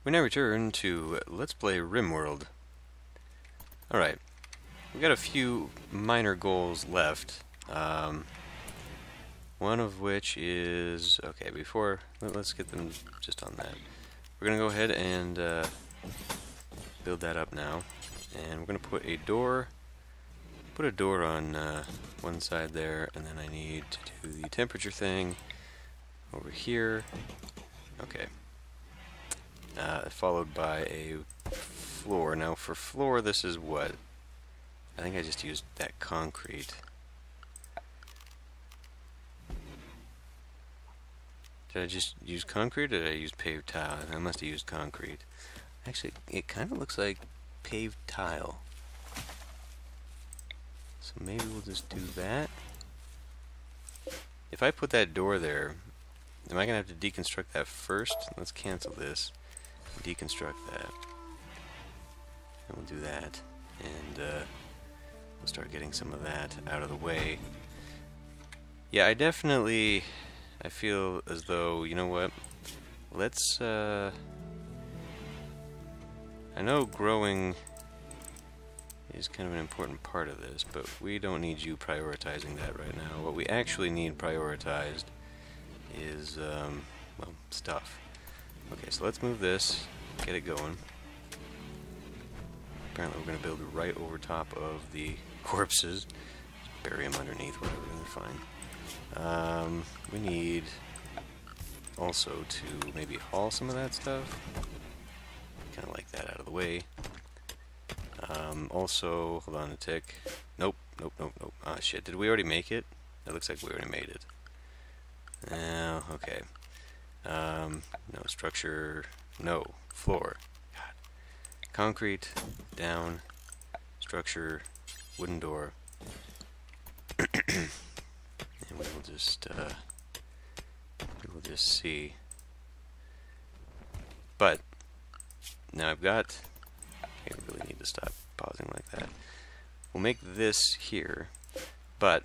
We now return to Let's Play RimWorld. Alright, we've got a few minor goals left. One of which is... okay, before... let's get them just on that. We're going to go ahead and build that up now. And we're going to put a door... put a door on one side there, and then I need to do the temperature thing over here. Okay. Followed by a floor. Now for floor, this is what? I think I just used that concrete. Did I just use concrete, or did I use paved tile? I must have used concrete. Actually, it kind of looks like paved tile. So maybe we'll just do that. If I put that door there, am I going to have to deconstruct that first? Let's cancel this. Deconstruct that. And we'll do that. And we'll start getting some of that out of the way. Yeah, I feel as though, you know what? Let's, I know growing is kind of an important part of this, but we don't need you prioritizing that right now. What we actually need prioritized is, well, stuff. Okay, so let's move this, get it going. Apparently we're going to build it right over top of the corpses. Just bury them underneath, whatever, they're fine. We need also to maybe haul some of that stuff. Kind of like that out of the way. Also, hold on a tick. Nope. Ah, shit. Did we already make it? It looks like we already made it. Okay. No structure. No. Floor. God. Concrete. Down. Structure. Wooden door. And we will just see. But now I've got... okay, we really need to stop pausing like that. We'll make this here, but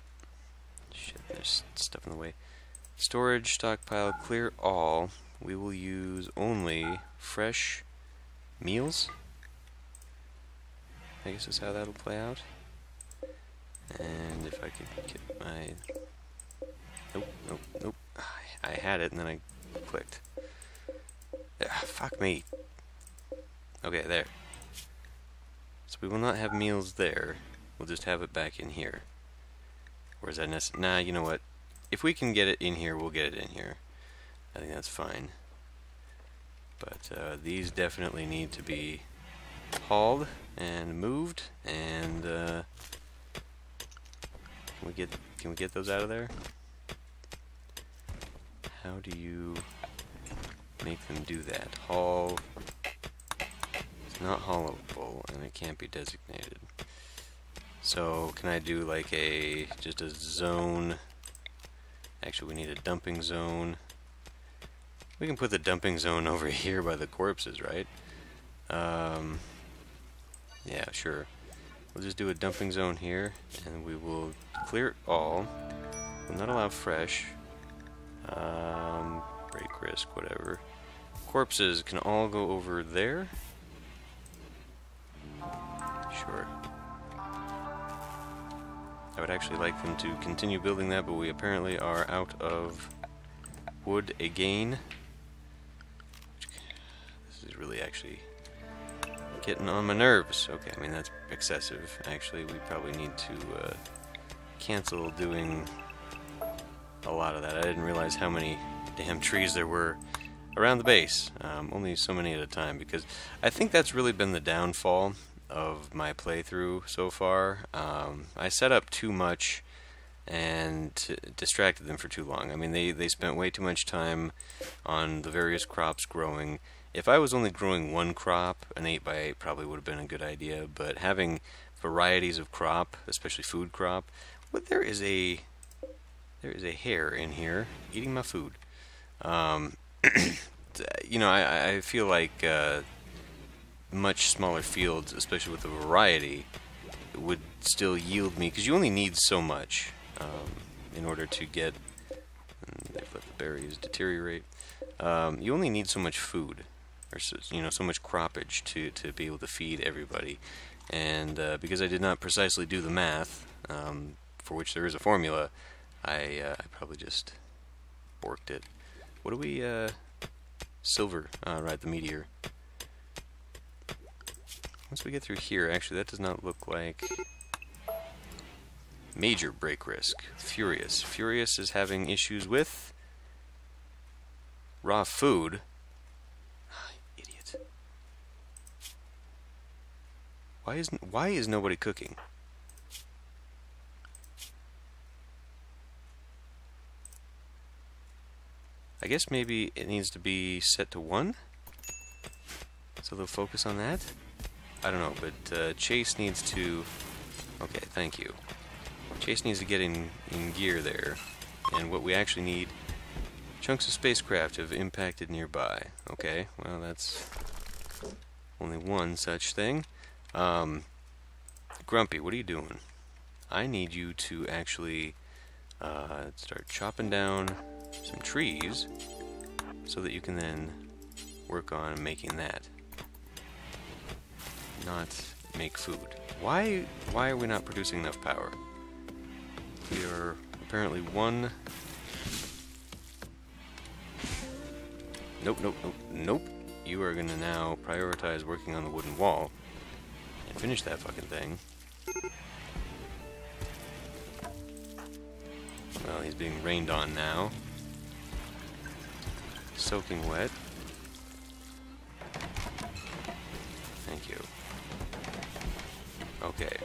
shit, there's stuff in the way. Storage, stockpile, clear all. We will use only fresh meals. I guess that's how that'll play out. And if I could get my... Nope. I had it and then I clicked. Fuck me. Okay, there. So we will not have meals there. We'll just have it back in here. Or is that necessary? Nah, you know what? If we can get it in here, we'll get it in here. I think that's fine. But these definitely need to be hauled and moved. And can we get those out of there? How do you make them do that? Haul. It's not haulable, and it can't be designated. So can I do like just a zone? Actually, we need a dumping zone. We can put the dumping zone over here by the corpses, right? Yeah, sure. We'll just do a dumping zone here, and we will clear all. We'll not allow fresh. Break risk, whatever. Corpses can all go over there. Sure. I would actually like them to continue building that, but we apparently are out of wood again. This is really actually getting on my nerves. Okay, I mean that's excessive. Actually, we probably need to cancel doing a lot of that. I didn't realize how many damn trees there were around the base. Only so many at a time, because I think that's really been the downfall of my playthrough so far. I set up too much and distracted them for too long. I mean, they spent way too much time on the various crops growing. If I was only growing one crop, an 8x8 probably would have been a good idea, but having varieties of crop, especially food crop, well, there is a hare in here eating my food. You know, I feel like much smaller fields, especially with a variety, would still yield me, because you only need so much in order to get... they've let the berries deteriorate. You only need so much food. or so much croppage to be able to feed everybody. And because I did not precisely do the math, for which there is a formula, I probably just borked it. What do we, silver, right, the meteor. Once we get through here, actually that does not look like major break risk. Furious. Furious is having issues with raw food. Idiot. Why is nobody cooking? I guess maybe it needs to be set to 1, so they'll focus on that. I don't know, but Chase needs to... Okay, thank you. Chase needs to get in gear there, and what we actually need... Chunks of spacecraft have impacted nearby. Okay, well that's only one such thing. Grumpy, what are you doing? I need you to actually start chopping down some trees so that you can then work on making that. Not make food. Why are we not producing enough power? We are apparently one... Nope. You are gonna now prioritize working on the wooden wall and finish that fucking thing. Well, he's being rained on now. Soaking wet. Thank you. Okay.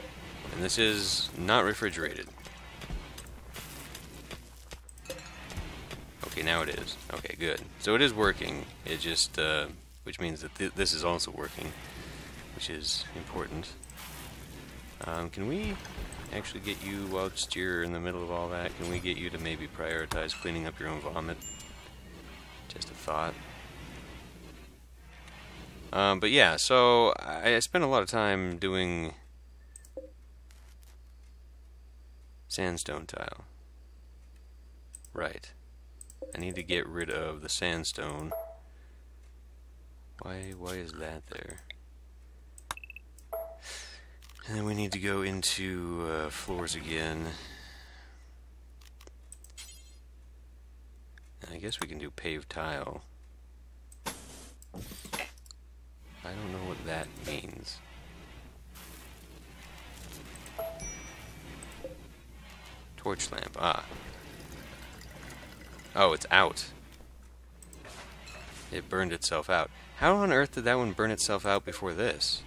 And this is not refrigerated. Okay, now it is. Okay, good. So it is working. It just, which means that this is also working, which is important. Can we actually get you, whilst you're in the middle of all that, can we get you to maybe prioritize cleaning up your own vomit? Just a thought. But yeah, so I spent a lot of time doing sandstone tile. Right. I need to get rid of the sandstone. Why is that there? And then we need to go into floors again. And I guess we can do paved tile. I don't know what that means. Torch lamp, ah. Oh, it's out. It burned itself out. How on earth did that one burn itself out before this?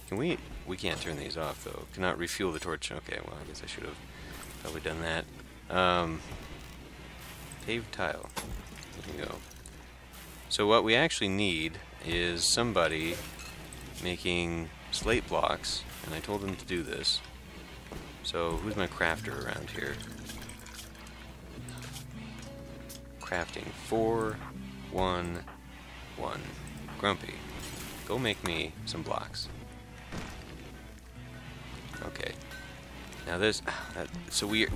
Can we can't turn these off though. Cannot refuel the torch. Okay, well I guess I should have probably done that. Paved tile. There you go. So what we actually need is somebody making slate blocks, and I told them to do this. So who's my crafter around here? Crafting 4, 1, 1. Grumpy, go make me some blocks. Okay. Now this, so we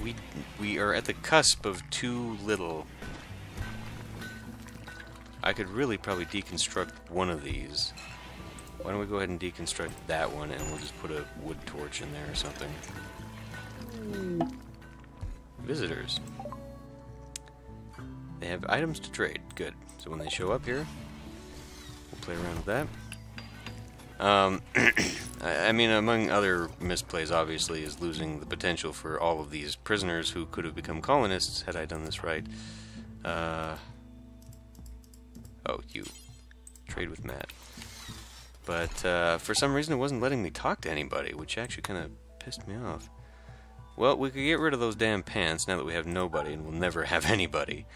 are at the cusp of too little. I could really probably deconstruct one of these. Why don't we go ahead and deconstruct that one, and we'll just put a wood torch in there or something. Visitors. They have items to trade. Good. So when they show up here, we'll play around with that. I mean, among other misplays, obviously, is losing the potential for all of these prisoners who could have become colonists had I done this right. Oh, you. Trade with Matt. But for some reason it wasn't letting me talk to anybody, which actually kind of pissed me off. Well, we could get rid of those damn pants now that we have nobody, and we'll never have anybody.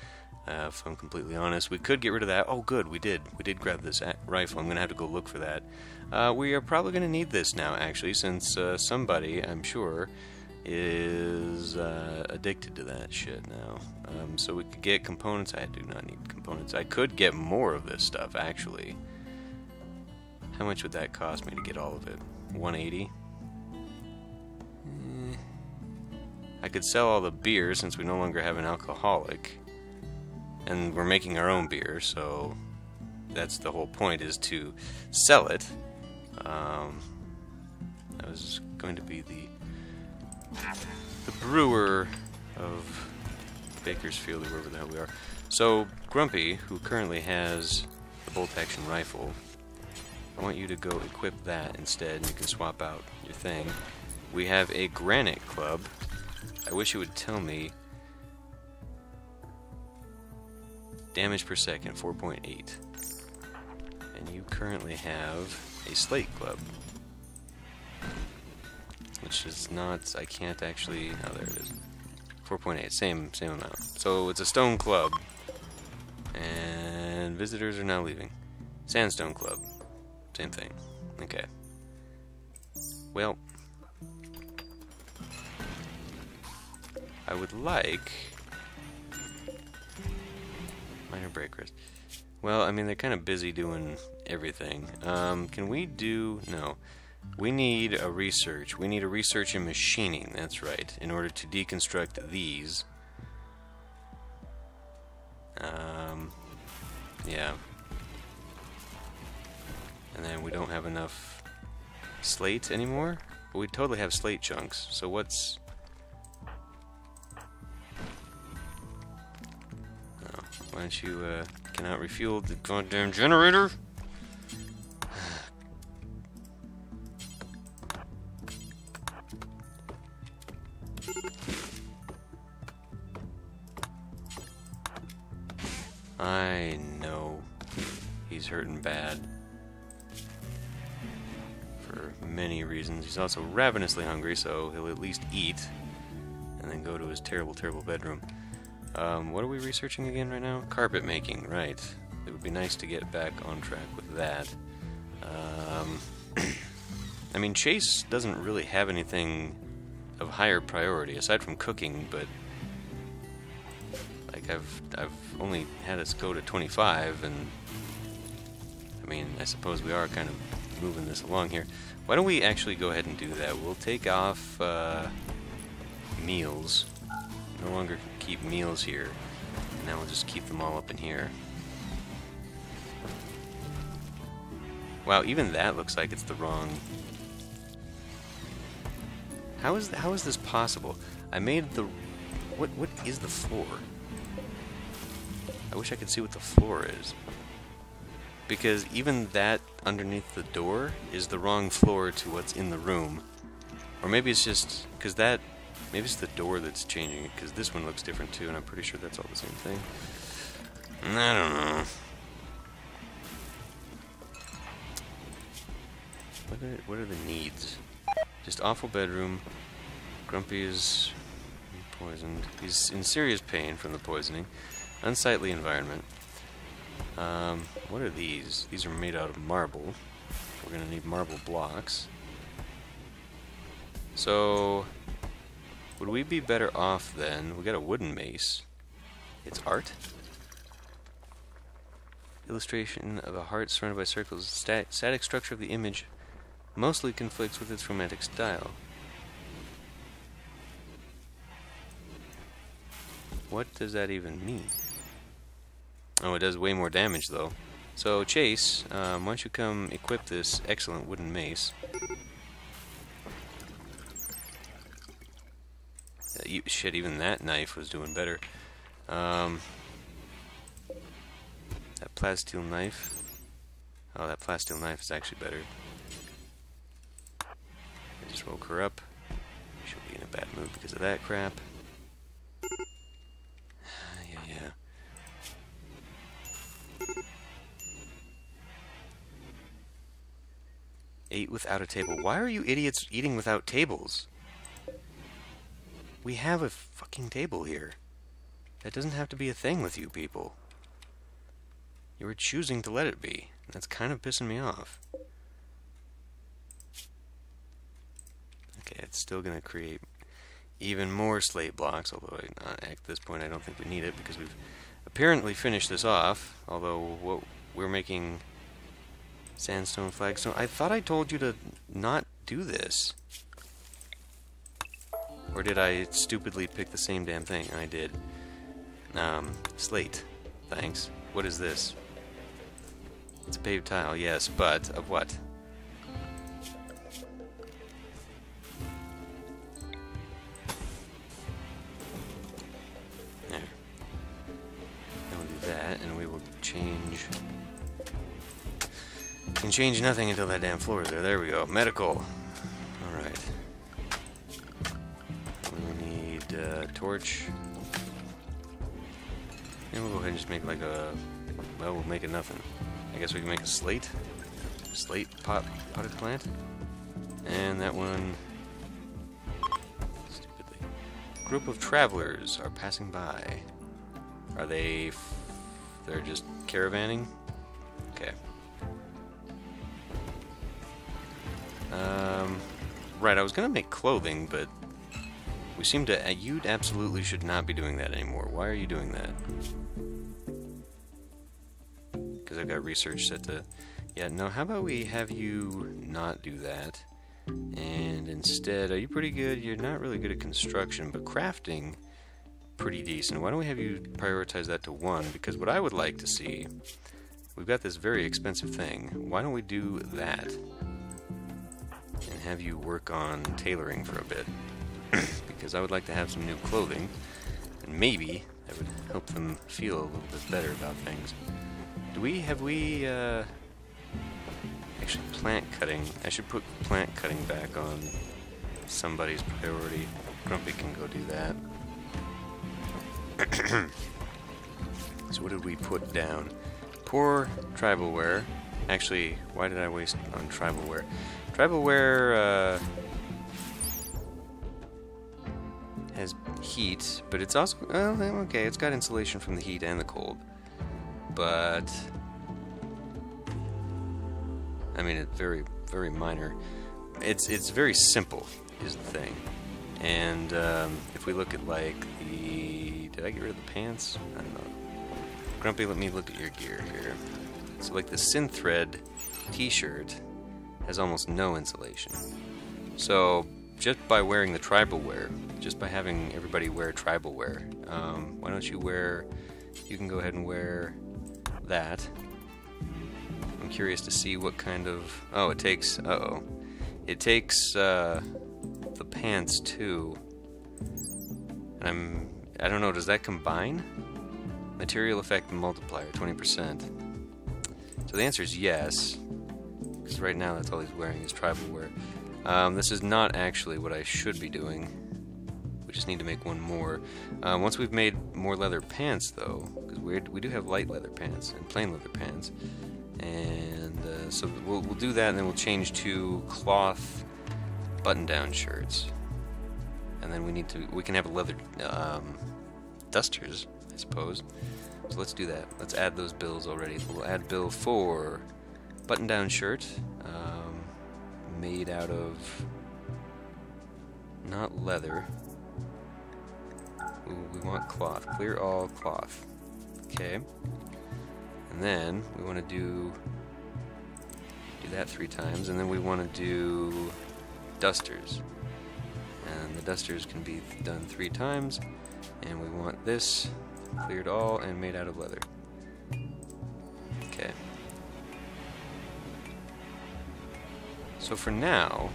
If I'm completely honest, we could get rid of that. Oh, good, we did. We did grab this rifle. I'm going to have to go look for that. We are probably going to need this now, actually, since somebody, I'm sure, is addicted to that shit now. So we could get components. I do not need components. I could get more of this stuff, actually. How much would that cost me to get all of it? 180? I could sell all the beer since we no longer have an alcoholic. And we're making our own beer, so that's the whole point, is to sell it. I was going to be the brewer of Bakersfield, or wherever the hell we are. So, Grumpy, who currently has the bolt-action rifle, I want you to go equip that instead, and you can swap out your thing. We have a granite club. I wish it would tell me damage per second, 4.8. And you currently have a slate club, which is not, I can't actually, oh there it is, 4.8, same amount. So it's a stone club, and visitors are now leaving. Sandstone club, same thing. Okay. Well, I would like minor break rest. Well, I mean, they're kind of busy doing everything. Can we do... No. We need a research. We need a research in machining, that's right, in order to deconstruct these. Yeah. And then we don't have enough slate anymore? But we totally have slate chunks, so what's... Oh, why don't you, cannot refuel the goddamn generator? I know he's hurting bad for many reasons. He's also ravenously hungry, so he'll at least eat and then go to his terrible, terrible bedroom. What are we researching again right now? Carpet making, right. It would be nice to get back on track with that. I mean, Chase doesn't really have anything of higher priority, aside from cooking, but like I've only had us go to 25, and I mean, I suppose we are kind of moving this along here. Why don't we actually go ahead and do that? We'll take off meals. No longer keep meals here, and now we'll just keep them all up in here. Wow, even that looks like it's the wrong... How is this possible? I made the... What is the floor? I wish I could see what the floor is. Because even that underneath the door is the wrong floor to what's in the room. Or maybe it's just... Because that... Maybe it's the door that's changing it, because this one looks different too, and I'm pretty sure that's all the same thing. I don't know. What are the needs? Just awful bedroom. Grumpy is poisoned. He's in serious pain from the poisoning. Unsightly environment. What are these? These are made out of marble. We're going to need marble blocks. So, would we be better off then? We got a wooden mace. It's art? Illustration of a heart surrounded by circles. Static structure of the image mostly conflicts with its romantic style. What does that even mean? Oh, it does way more damage though. So Chase, why don't you come equip this excellent wooden mace? Shit, even that knife was doing better. That plasteel knife. Oh, that plasteel knife is actually better. I just woke her up. She'll be in a bad mood because of that crap. Yeah. 8 without a table. Why are you idiots eating without tables? We have a fucking table here. That doesn't have to be a thing with you people. You were choosing to let it be. That's kind of pissing me off. Okay, it's still going to create even more slate blocks, although at this point I don't think we need it because we've apparently finished this off, although we're making sandstone, flagstone. I thought I told you to not do this. Or did I stupidly pick the same damn thing? I did. Slate. Thanks. What is this? It's a paved tile, yes, but of what? There. Then we'll do that, and we will change... Can change nothing until that damn floor is there. There we go. Medical. Alright. We need a torch. And we'll go ahead and just make like a... Well, we'll make it nothing. I guess we can make a slate. Slate potted plant. And that one... Stupidly. Group of travelers are passing by. Are they... They're just caravanning? Okay. Right, I was gonna make clothing, but we seem to... You absolutely should not be doing that anymore. Why are you doing that? Because I've got research set to... Yeah, no, how about we have you not do that? And instead, are you pretty good? You're not really good at construction, but crafting, pretty decent. Why don't we have you prioritize that to 1? Because what I would like to see... We've got this very expensive thing. Why don't we do that? And have you work on tailoring for a bit. Because I would like to have some new clothing. And maybe that would help them feel a little bit better about things. Have we, actually plant cutting. I should put plant cutting back on somebody's priority. Grumpy can go do that. So what did we put down? Poor tribal wear. Actually, why did I waste on tribal wear? Tribal wear has heat, but it's also... Well, okay, it's got insulation from the heat and the cold. But... I mean, it's very, very minor. It's very simple, is the thing. And if we look at, like, the... Did I get rid of the pants? I don't know. Grumpy, let me look at your gear here. So, like, the synthread t-shirt has almost no insulation. So, just by wearing the tribal wear, just by having everybody wear tribal wear, why don't you wear... You can go ahead and wear that. I'm curious to see what kind of... Oh, it takes... Uh-oh. It takes, the pants, too. And I don't know, does that combine? Material effect multiplier, 20%. So the answer is yes. Because right now that's all he's wearing is tribal wear. This is not actually what I should be doing. We just need to make one more. Once we've made more leather pants, though, because we do have light leather pants and plain leather pants, and so we'll do that, and then we'll change to cloth button-down shirts, and then we can have a leather dusters, I suppose. So let's do that. Let's add those bills already. We'll add bill for button-down shirt, made out of not leather. Ooh, we want cloth. Clear all cloth. Okay. And then we want to do that 3 times, and then we want to do dusters. And the dusters can be done 3 times, and we want this cleared all and made out of leather. Okay. So for now,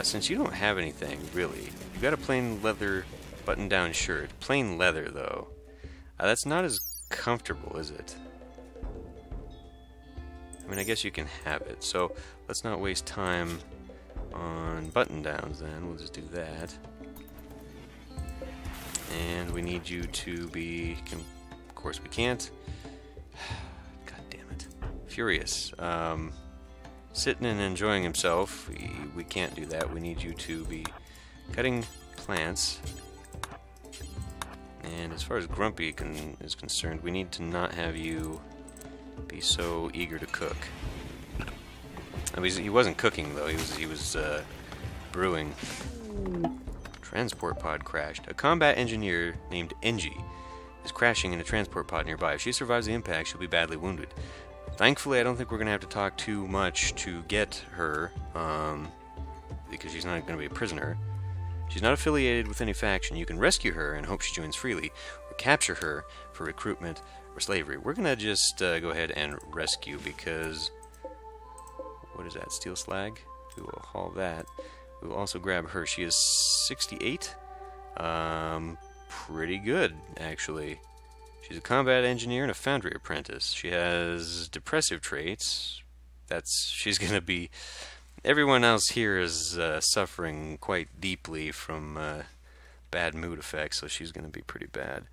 since you don't have anything, really, you've got a plain leather button-down shirt. Plain leather, though. That's not as comfortable, is it? I mean, I guess you can have it. So let's not waste time on button-downs then. We'll just do that. And we need you to be... Of course we can't. God damn it. Furious. Sitting and enjoying himself. We can't do that. We need you to be cutting plants. And as far as Grumpy is concerned, we need to not have you be so eager to cook. I mean, he wasn't cooking though. He was brewing. Transport pod crashed. A combat engineer named Engie is crashing in a transport pod nearby. If she survives the impact, she'll be badly wounded. Thankfully, I don't think we're going to have to talk too much to get her, because she's not going to be a prisoner. She's not affiliated with any faction. You can rescue her and hope she joins freely, or capture her for recruitment slavery. We're gonna just go ahead and rescue because what is that? Steel slag. We will haul that. We will also grab her. She is 68. Pretty good actually. She's a combat engineer and a foundry apprentice. She has depressive traits. She's gonna be. Everyone else here is suffering quite deeply from bad mood effects, so she's gonna be pretty bad.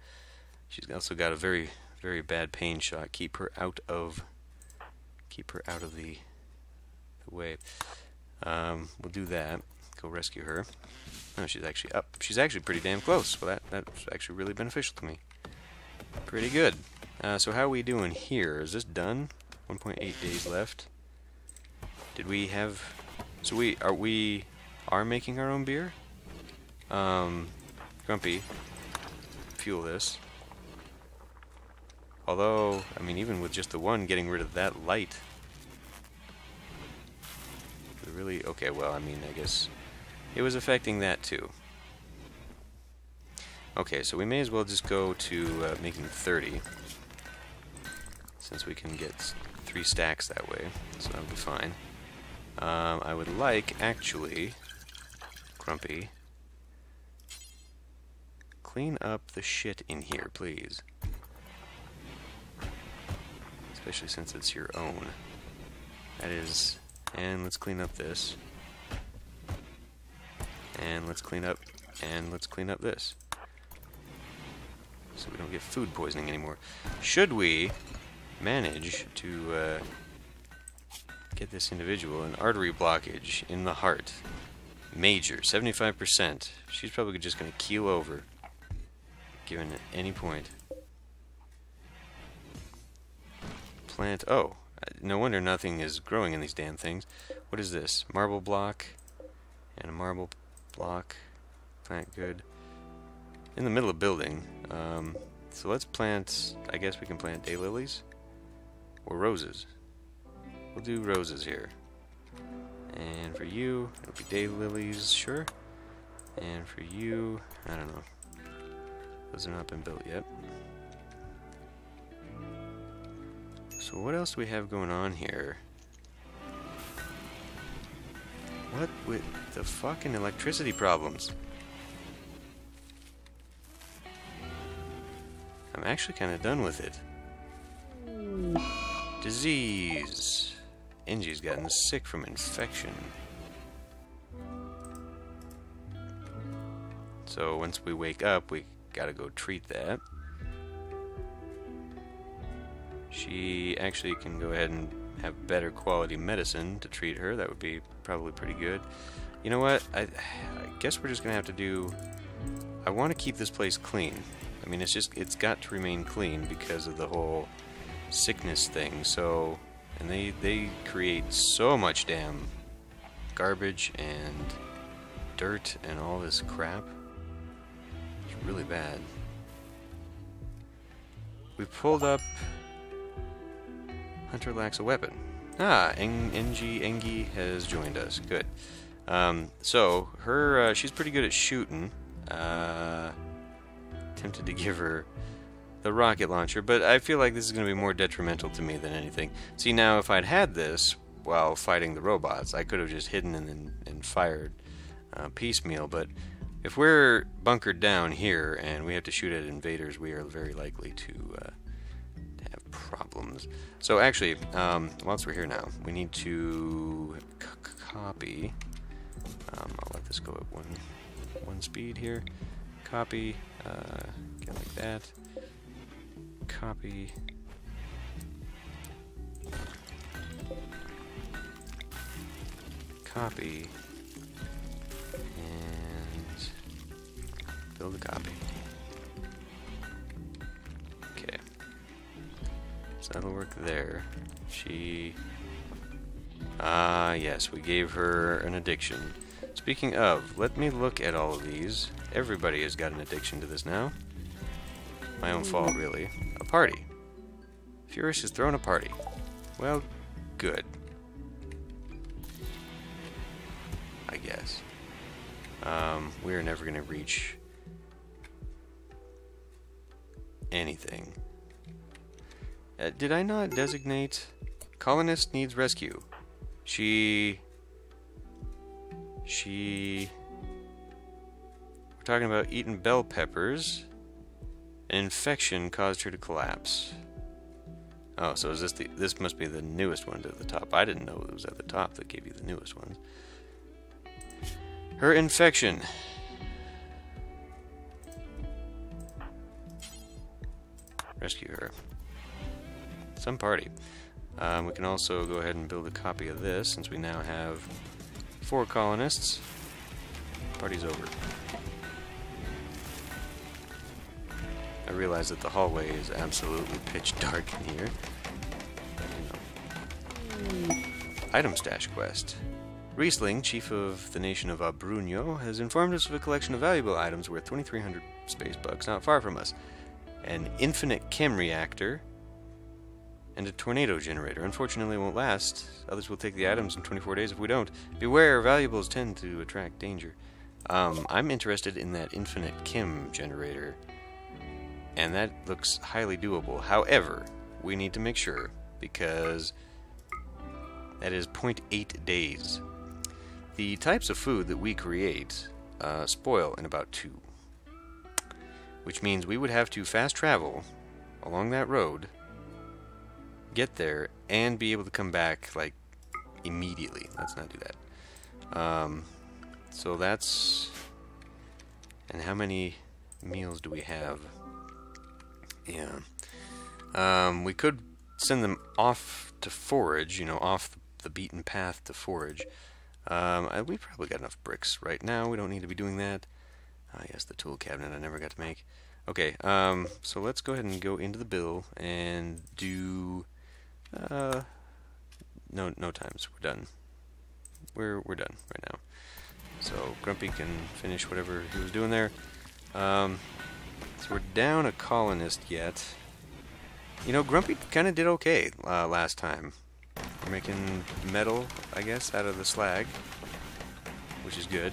She's also got a very, very bad pain shot. Keep her out of the way. We'll do that. Go rescue her. Oh, she's actually up. She's actually pretty damn close. Well, that's actually really beneficial to me. Pretty good. So how are we doing here? Is this done? 1.8 days left. Did we have... So we are making our own beer? Grumpy, fuel this. Although, I mean, even with just the one, getting rid of that light... Really... Okay, well, I mean, I guess it was affecting that too. Okay, so we may as well just go to making 30. Since we can get 3 stacks that way, so that'll be fine. I would like, actually, Grumpy, clean up the shit in here, please. Especially since it's your own. That is, and let's clean up this. And let's clean up this. So we don't get food poisoning anymore. Should we manage to get this individual an artery blockage in the heart, major, 75%, she's probably just going to keel over, given at any point. Plant, oh, no wonder nothing is growing in these damn things. What is this? Marble block, and a marble block, plant good. In the middle of building, so let's plant, I guess we can plant daylilies, or roses. We'll do roses here. And for you, it'll be daylilies, sure. And for you, I don't know. Those have not been built yet. So what else do we have going on here? What with the fucking electricity problems? I'm actually kind of done with it. Disease. Engie's gotten sick from infection. So once we wake up, we gotta go treat that. She actually can go ahead and have better quality medicine to treat her. That would be probably pretty good. You know what? I guess we're just gonna have to do... I want to keep this place clean. I mean, it's got to remain clean because of the whole sickness thing. So, and they create so much damn garbage and dirt and all this crap. It's really bad. We pulled up. Hunter lacks a weapon. Ah, Engie has joined us. Good. So her, she's pretty good at shooting. Tempted to give her the rocket launcher, but I feel like this is going to be more detrimental to me than anything. See, now if I'd had this while fighting the robots, I could have just hidden and fired piecemeal, but if we're bunkered down here and we have to shoot at invaders, we are very likely to have problems. So actually, whilst we're here now, we need to copy. I'll let this go at one speed here. Copy, get like that. Copy. Copy. And build a copy. Okay. So that'll work there. She... yes, we gave her an addiction. Speaking of, let me look at all of these. Everybody has got an addiction to this now. My own fault, really. A party. Furious has thrown a party. Well, good. I guess. We're never going to reach anything Did I not designate? Colonist needs rescue. We're talking about eating bell peppers. An infection caused her to collapse. Oh, so is this must be the newest one to the top. I didn't know it was at the top that gave you the newest ones. Her infection. Rescue her. Some party. We can also go ahead and build a copy of this, since we now have 4 colonists. Party's over. I realize that the hallway is absolutely pitch dark in here. Item stash quest. Riesling, chief of the nation of Abrunio, has informed us of a collection of valuable items worth 2,300 space bucks not far from us. An infinite chem reactor and a tornado generator. Unfortunately, it won't last. Others will take the items in 24 days if we don't. Beware, valuables tend to attract danger. I'm interested in that infinite chem generator, and that looks highly doable. However, we need to make sure, because that is 0.8 days. The types of food that we create spoil in about 2. Which means we would have to fast travel along that road, get there, and be able to come back, like, immediately. Let's not do that. So that's... And how many meals do we have? Yeah. We could send them off to forage, you know, off the beaten path to forage. We've probably got enough bricks right now. We don't need to be doing that. Yes, the tool cabinet I never got to make. Okay, so let's go ahead and go into the bill and do... no times. We're done. We're done right now. So Grumpy can finish whatever he was doing there. So we're down a colonist yet. You know, Grumpy kind of did okay last time. We're making metal, I guess, out of the slag, which is good.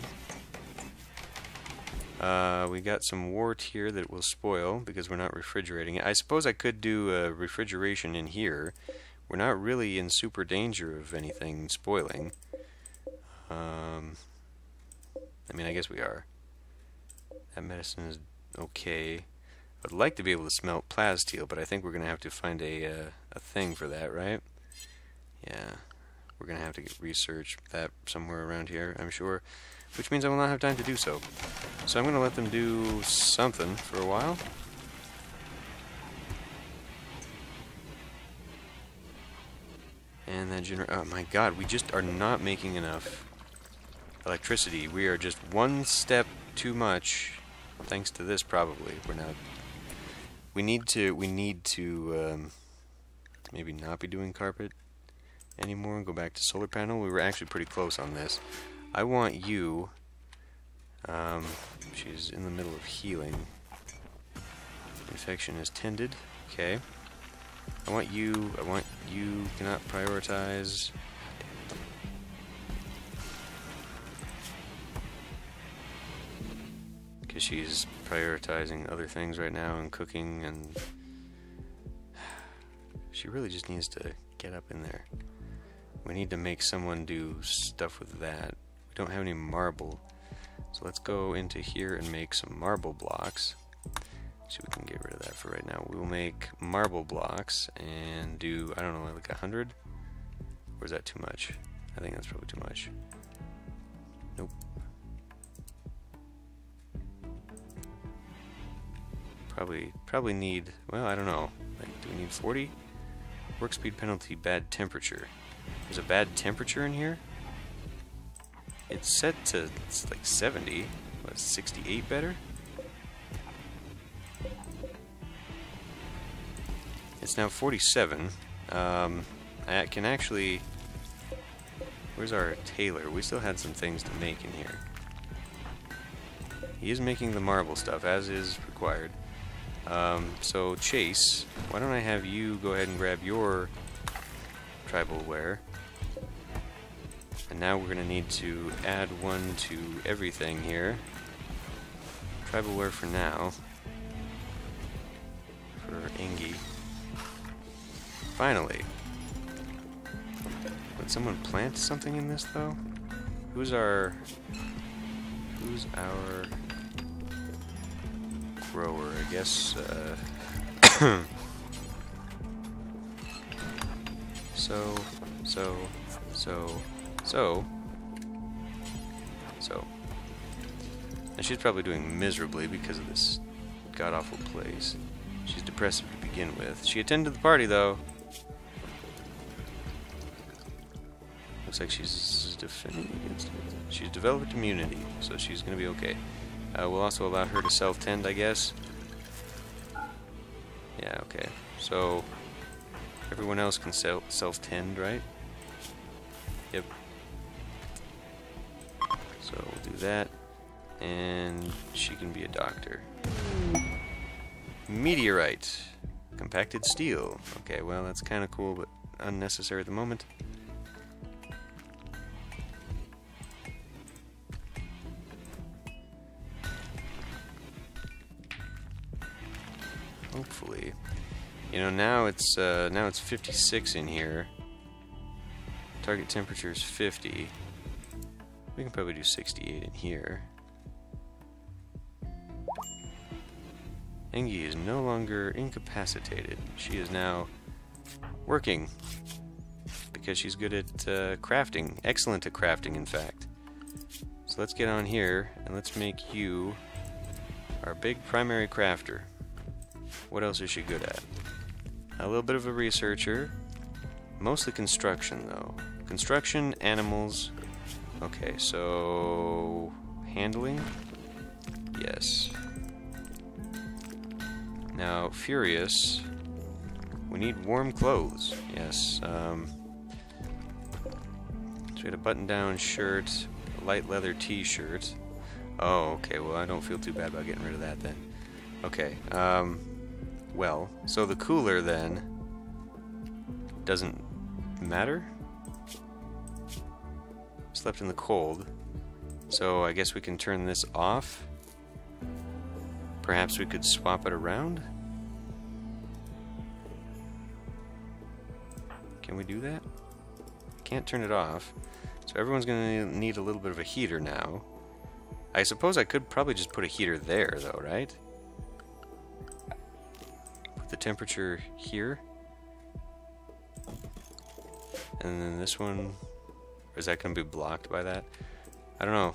We got some wart here that will spoil because we're not refrigerating it. I suppose I could do refrigeration in here. We're not really in super danger of anything spoiling. I mean, I guess we are. That medicine is okay. I'd like to be able to smelt plasteel, but I think we're going to have to find a thing for that, right? Yeah. We're going to have to research that somewhere around here, I'm sure. Which means I will not have time to do so. So I'm going to let them do something for a while. And that oh my god, we just are not making enough electricity. We are just one step too much, thanks to this probably. We're not... We need to maybe not be doing carpet anymore and go back to solar panel. We were actually pretty close on this. I want you... she's in the middle of healing. Infection is tended. Okay. I want you cannot prioritize. Because she's prioritizing other things right now and cooking, and she really just needs to get up in there. We need to make someone do stuff with that. We don't have any marble, so let's go into here and make some marble blocks. See if we can get rid of that for right now. We will make marble blocks and do, I don't know, like 100? Or is that too much? I think that's probably too much. Nope. Probably need, well, I don't know. Like, do we need 40? Work speed penalty, bad temperature. There's a bad temperature in here? It's set to, it's like 70. What, 68 better? It's now 47. I can actually... Where's our tailor? We still had some things to make in here. He is making the marble stuff, as is required. So, Chase, why don't I have you go ahead and grab your tribal wear. And now we're going to need to add one to everything here. Tribal wear for now. For Engie. Finally. Would someone plant something in this, though? Who's our grower? I guess, So. And she's probably doing miserably because of this god-awful place. She's depressive to begin with. She attended the party, though. Looks like she's defending against it. She's developed immunity, so she's going to be okay. We'll also allow her to self-tend, I guess. Yeah, okay. So, everyone else can self-tend, right? Yep. So, we'll do that. And she can be a doctor. Meteorite. Compacted steel. Okay, well, that's kind of cool, but unnecessary at the moment. Hopefully. You know, now it's 56 in here. Target temperature is 50. We can probably do 68 in here. Engi is no longer incapacitated. She is now working because she's good at crafting. Excellent at crafting, in fact. So let's get on here and let's make you our big primary crafter. What else is she good at? A little bit of a researcher. Mostly construction, though. Construction, animals. Okay, so handling? Yes. Now, Furious, we need warm clothes. Yes. So we had a button-down shirt, a light leather t-shirt. Oh, okay, well, I don't feel too bad about getting rid of that then. Okay, well, so the cooler then doesn't matter? Slept in the cold. So I guess we can turn this off. Perhaps we could swap it around? Can we do that? Can't turn it off. So everyone's gonna need a little bit of a heater now. I suppose I could probably just put a heater there though, right? Put the temperature here. And then this one, or is that gonna be blocked by that? I don't know.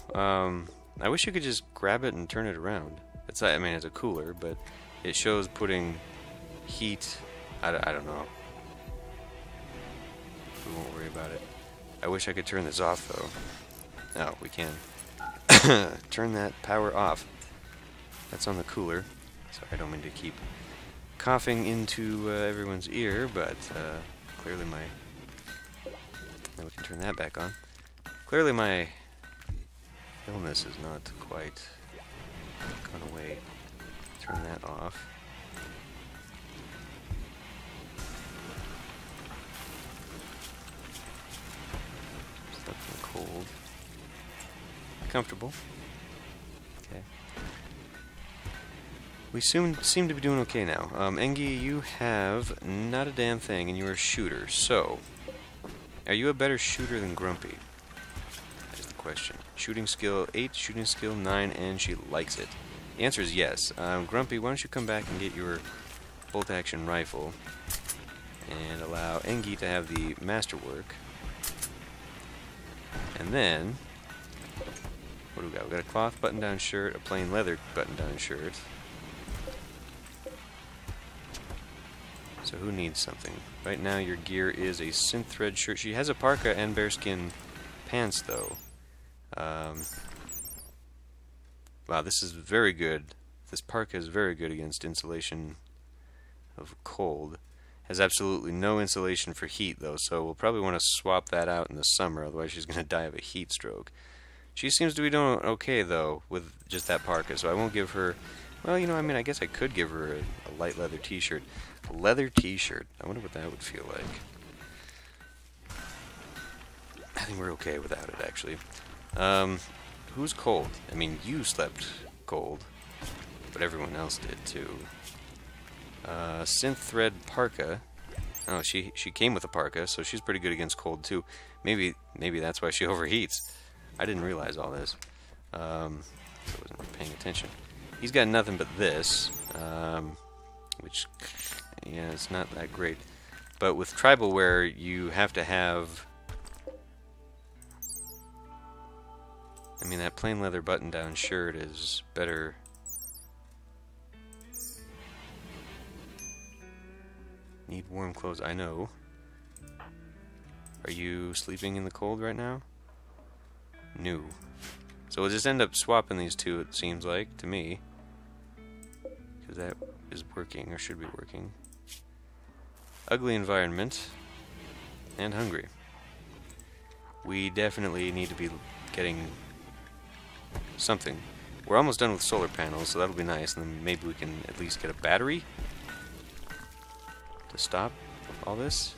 I wish you could just grab it and turn it around. It's, I mean, it's a cooler, but it shows putting heat. I don't know. We won't worry about it. I wish I could turn this off, though. No, we can. Turn that power off. That's on the cooler. Sorry, I don't mean to keep coughing into everyone's ear, but clearly my... Now we can turn that back on. Clearly my illness is not quite gone away. Turn that off. Slept in the cold. Comfortable. Okay. We seem to be doing okay now. Engi, you have not a damn thing, and you're a shooter. So, are you a better shooter than Grumpy? That's the question. Shooting skill 8, shooting skill 9, and she likes it. The answer is yes. Grumpy, why don't you come back and get your bolt-action rifle and allow Engi to have the masterwork. And then, what do we got? We got a cloth button-down shirt, a plain leather button-down shirt. So who needs something? Right now your gear is a synth thread shirt. She has a parka and bearskin pants, though. Wow, this is very good. This parka is very good against insulation of cold. Has absolutely no insulation for heat, though, so we'll probably want to swap that out in the summer, otherwise she's going to die of a heat stroke. She seems to be doing okay, though, with just that parka, so I won't give her... Well, you know, I mean, I guess I could give her a light leather t-shirt. A leather t-shirt. I wonder what that would feel like. I think we're okay without it, actually. Who's cold? I mean, you slept cold, but everyone else did, too. Synth thread parka. Oh, she came with a parka, so she's pretty good against cold too. Maybe that's why she overheats. I didn't realize all this. So I wasn't really paying attention. He's got nothing but this, which, yeah, it's not that great. But with tribal wear, you have to have... I mean, that plain leather button-down shirt is better. Need warm clothes, I know. Are you sleeping in the cold right now? No. So we'll just end up swapping these two, it seems like, to me. Because that is working, or should be working. Ugly environment. And hungry. We definitely need to be getting something. We're almost done with solar panels, so that'll be nice. And then maybe we can at least get a battery to stop all this.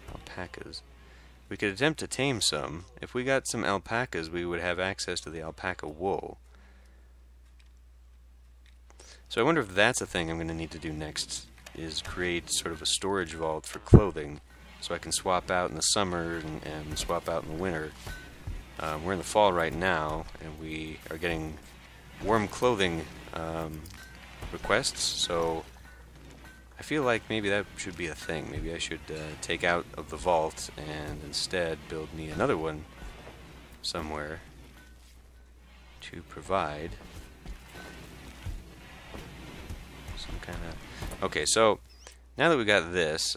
Alpacas. We could attempt to tame some. If we got some alpacas, we would have access to the alpaca wool. So I wonder if that's a thing I'm going to need to do next, is create sort of a storage vault for clothing, so I can swap out in the summer and swap out in the winter. We're in the fall right now, and we are getting warm clothing requests, so I feel like maybe that should be a thing. Maybe I should take out of the vault and instead build me another one somewhere to provide some kind of... Okay, so now that we got this,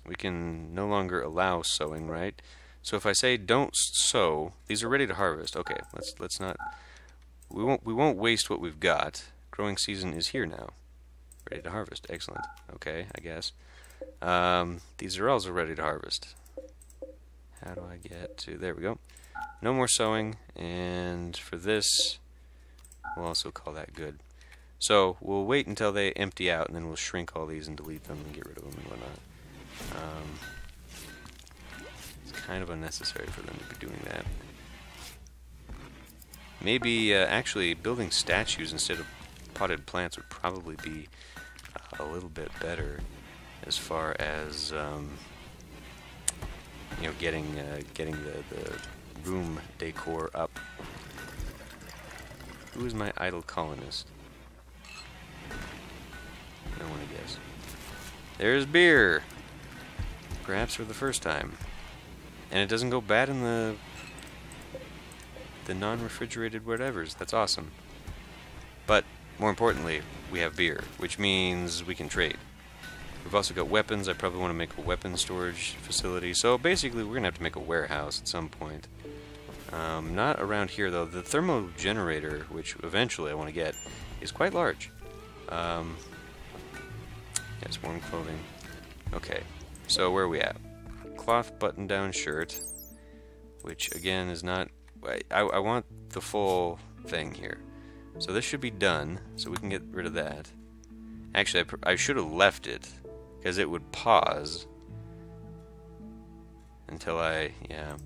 we can no longer allow sowing, right? So if I say don't sow, these are ready to harvest. Okay, let's not... We won't waste what we've got. Growing season is here now. Ready to harvest. Excellent. Okay, I guess. These are also ready to harvest. How do I get to... There we go. No more sowing, and for this, we'll also call that good. So, we'll wait until they empty out, and then we'll shrink all these and delete them and get rid of them and whatnot. It's kind of unnecessary for them to be doing that. Maybe, actually, building statues instead of potted plants would probably be a little bit better as far as you know, getting the room decor up. Who is my idle colonist? I want to guess. There's beer, perhaps for the first time, and it doesn't go bad in the non-refrigerated whatevers. That's awesome. But more importantly, we have beer, which means we can trade. We've also got weapons. I probably want to make a weapon storage facility. So basically, we're going to have to make a warehouse at some point. Not around here, though. The thermal generator, which eventually I want to get, is quite large. Yes, warm clothing. Okay, so where are we at? Cloth button-down shirt, which, again, is not... I want the full thing here. So this should be done, so we can get rid of that. Actually, I should have left it, because it would pause until yeah.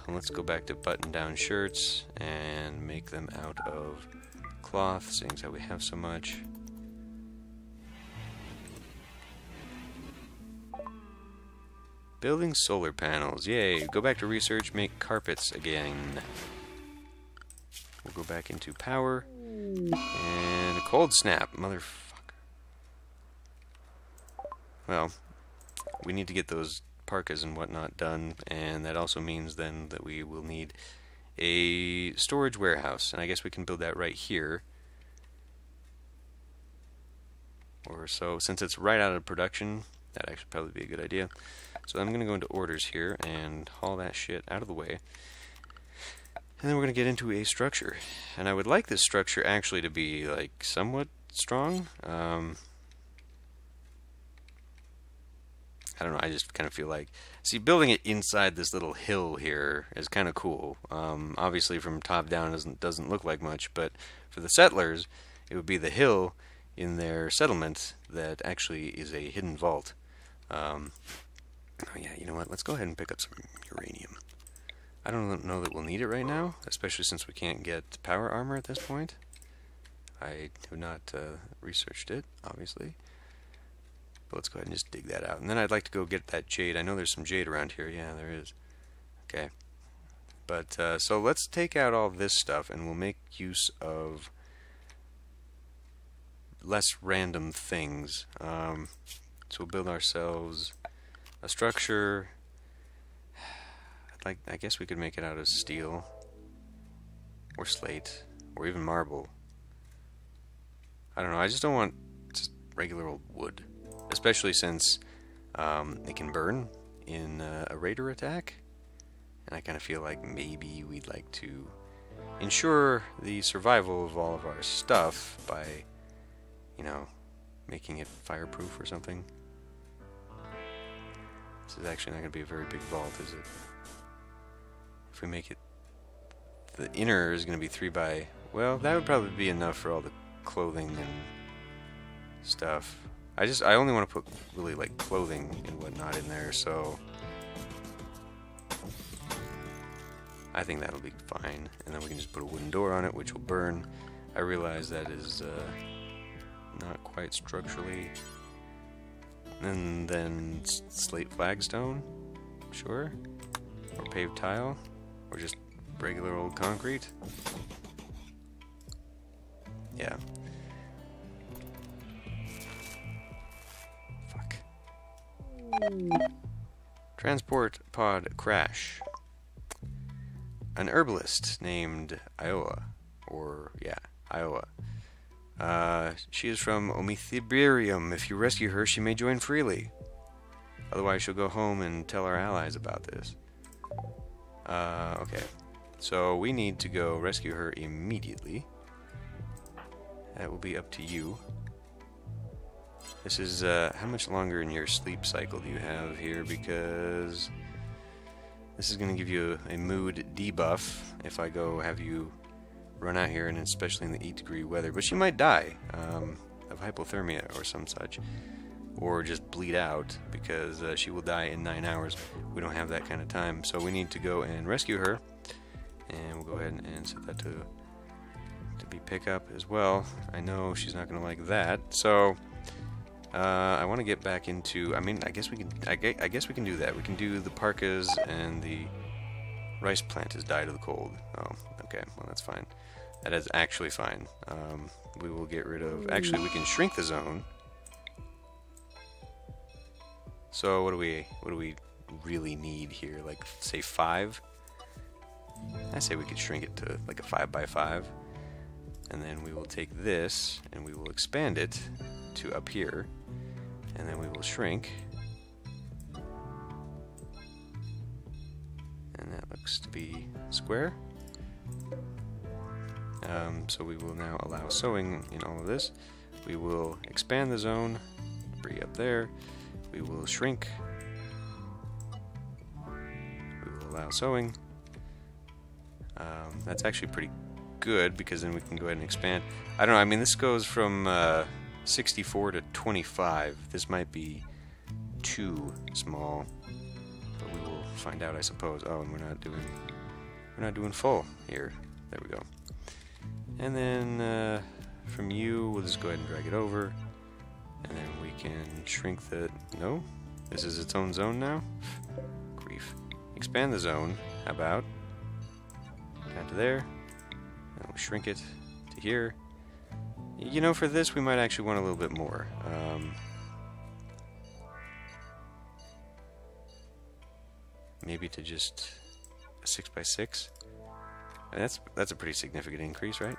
Let's go back to button-down shirts and make them out of cloth, seeing as how we have so much. Building solar panels, yay! Go back to research, make carpets again. We'll go back into power, and a cold snap, motherfucker. Well, we need to get those parkas and whatnot done, and that also means then that we will need a storage warehouse, and I guess we can build that right here. Or so, since it's right out of production, that'd actually probably be a good idea. So I'm going to go into orders here and haul that shit out of the way. And then we're going to get into a structure. And I would like this structure actually to be, like, somewhat strong. I don't know, I just kind of feel like... See, building it inside this little hill here is kind of cool. Obviously from top down it doesn't look like much, but for the settlers, it would be the hill in their settlement that actually is a hidden vault. Oh yeah, you know what? Let's go ahead and pick up some uranium. I don't know that we'll need it right now, especially since we can't get power armor at this point. I have not researched it, obviously. But let's go ahead and just dig that out. And then I'd like to go get that jade. I know there's some jade around here. Yeah, there is. Okay. But, so let's take out all this stuff, and we'll make use of less random things. So we'll build ourselves a structure. I guess we could make it out of steel, or slate, or even marble. I don't know, I just don't want just regular old wood. Especially since it can burn in a raider attack. And I kind of feel like maybe we'd like to ensure the survival of all of our stuff by, you know, making it fireproof or something. This is actually not going to be a very big vault, is it? If we make it... The inner is going to be 3 by... Well, that would probably be enough for all the clothing and stuff. I only want to put really like clothing and whatnot in there, so I think that'll be fine. And then we can just put a wooden door on it, which will burn. I realize that is not quite structurally. And then slate flagstone, sure, or paved tile, or just regular old concrete. Yeah. Transport pod crash. An herbalist named Iowa, or yeah, Iowa. She is from Omithiberium. If you rescue her, she may join freely. Otherwise, she'll go home and tell our allies about this. Okay. So we need to go rescue her immediately. That will be up to you. This is, how much longer in your sleep cycle do you have here? Because this is going to give you a mood debuff if I go have you run out here, and especially in the 8-degree weather. But she might die of hypothermia or some such. Or just bleed out, because she will die in 9 hours. We don't have that kind of time. So we need to go and rescue her. And we'll go ahead and set that to be pickup as well. I know she's not going to like that. So... I want to get back into... I mean, I guess we can do that. We can do the parkas, and the rice plant has died of the cold. Oh, okay. Well, that's fine. That is actually fine. We will get rid of... Actually, we can shrink the zone. So what do we really need here? Like, say 5? I say we could shrink it to like a 5 by 5. And then we will take this, and we will expand it to up here. And then we will shrink. And that looks to be square. So we will now allow sewing in all of this. We will expand the zone, bring it up there. We will shrink. We will allow sewing. That's actually pretty good, because then we can go ahead and expand. I don't know, I mean, this goes from 64 to 25. This might be too small, but we will find out, I suppose. Oh, and we're not doing full here. There we go. And then from you, we'll just go ahead and drag it over, and then we can shrink the... No, this is its own zone now. Grief. Expand the zone. How about down to there? And we'll shrink it to here. You know, for this, we might actually want a little bit more. Maybe to just a 6 by 6. And that's a pretty significant increase, right?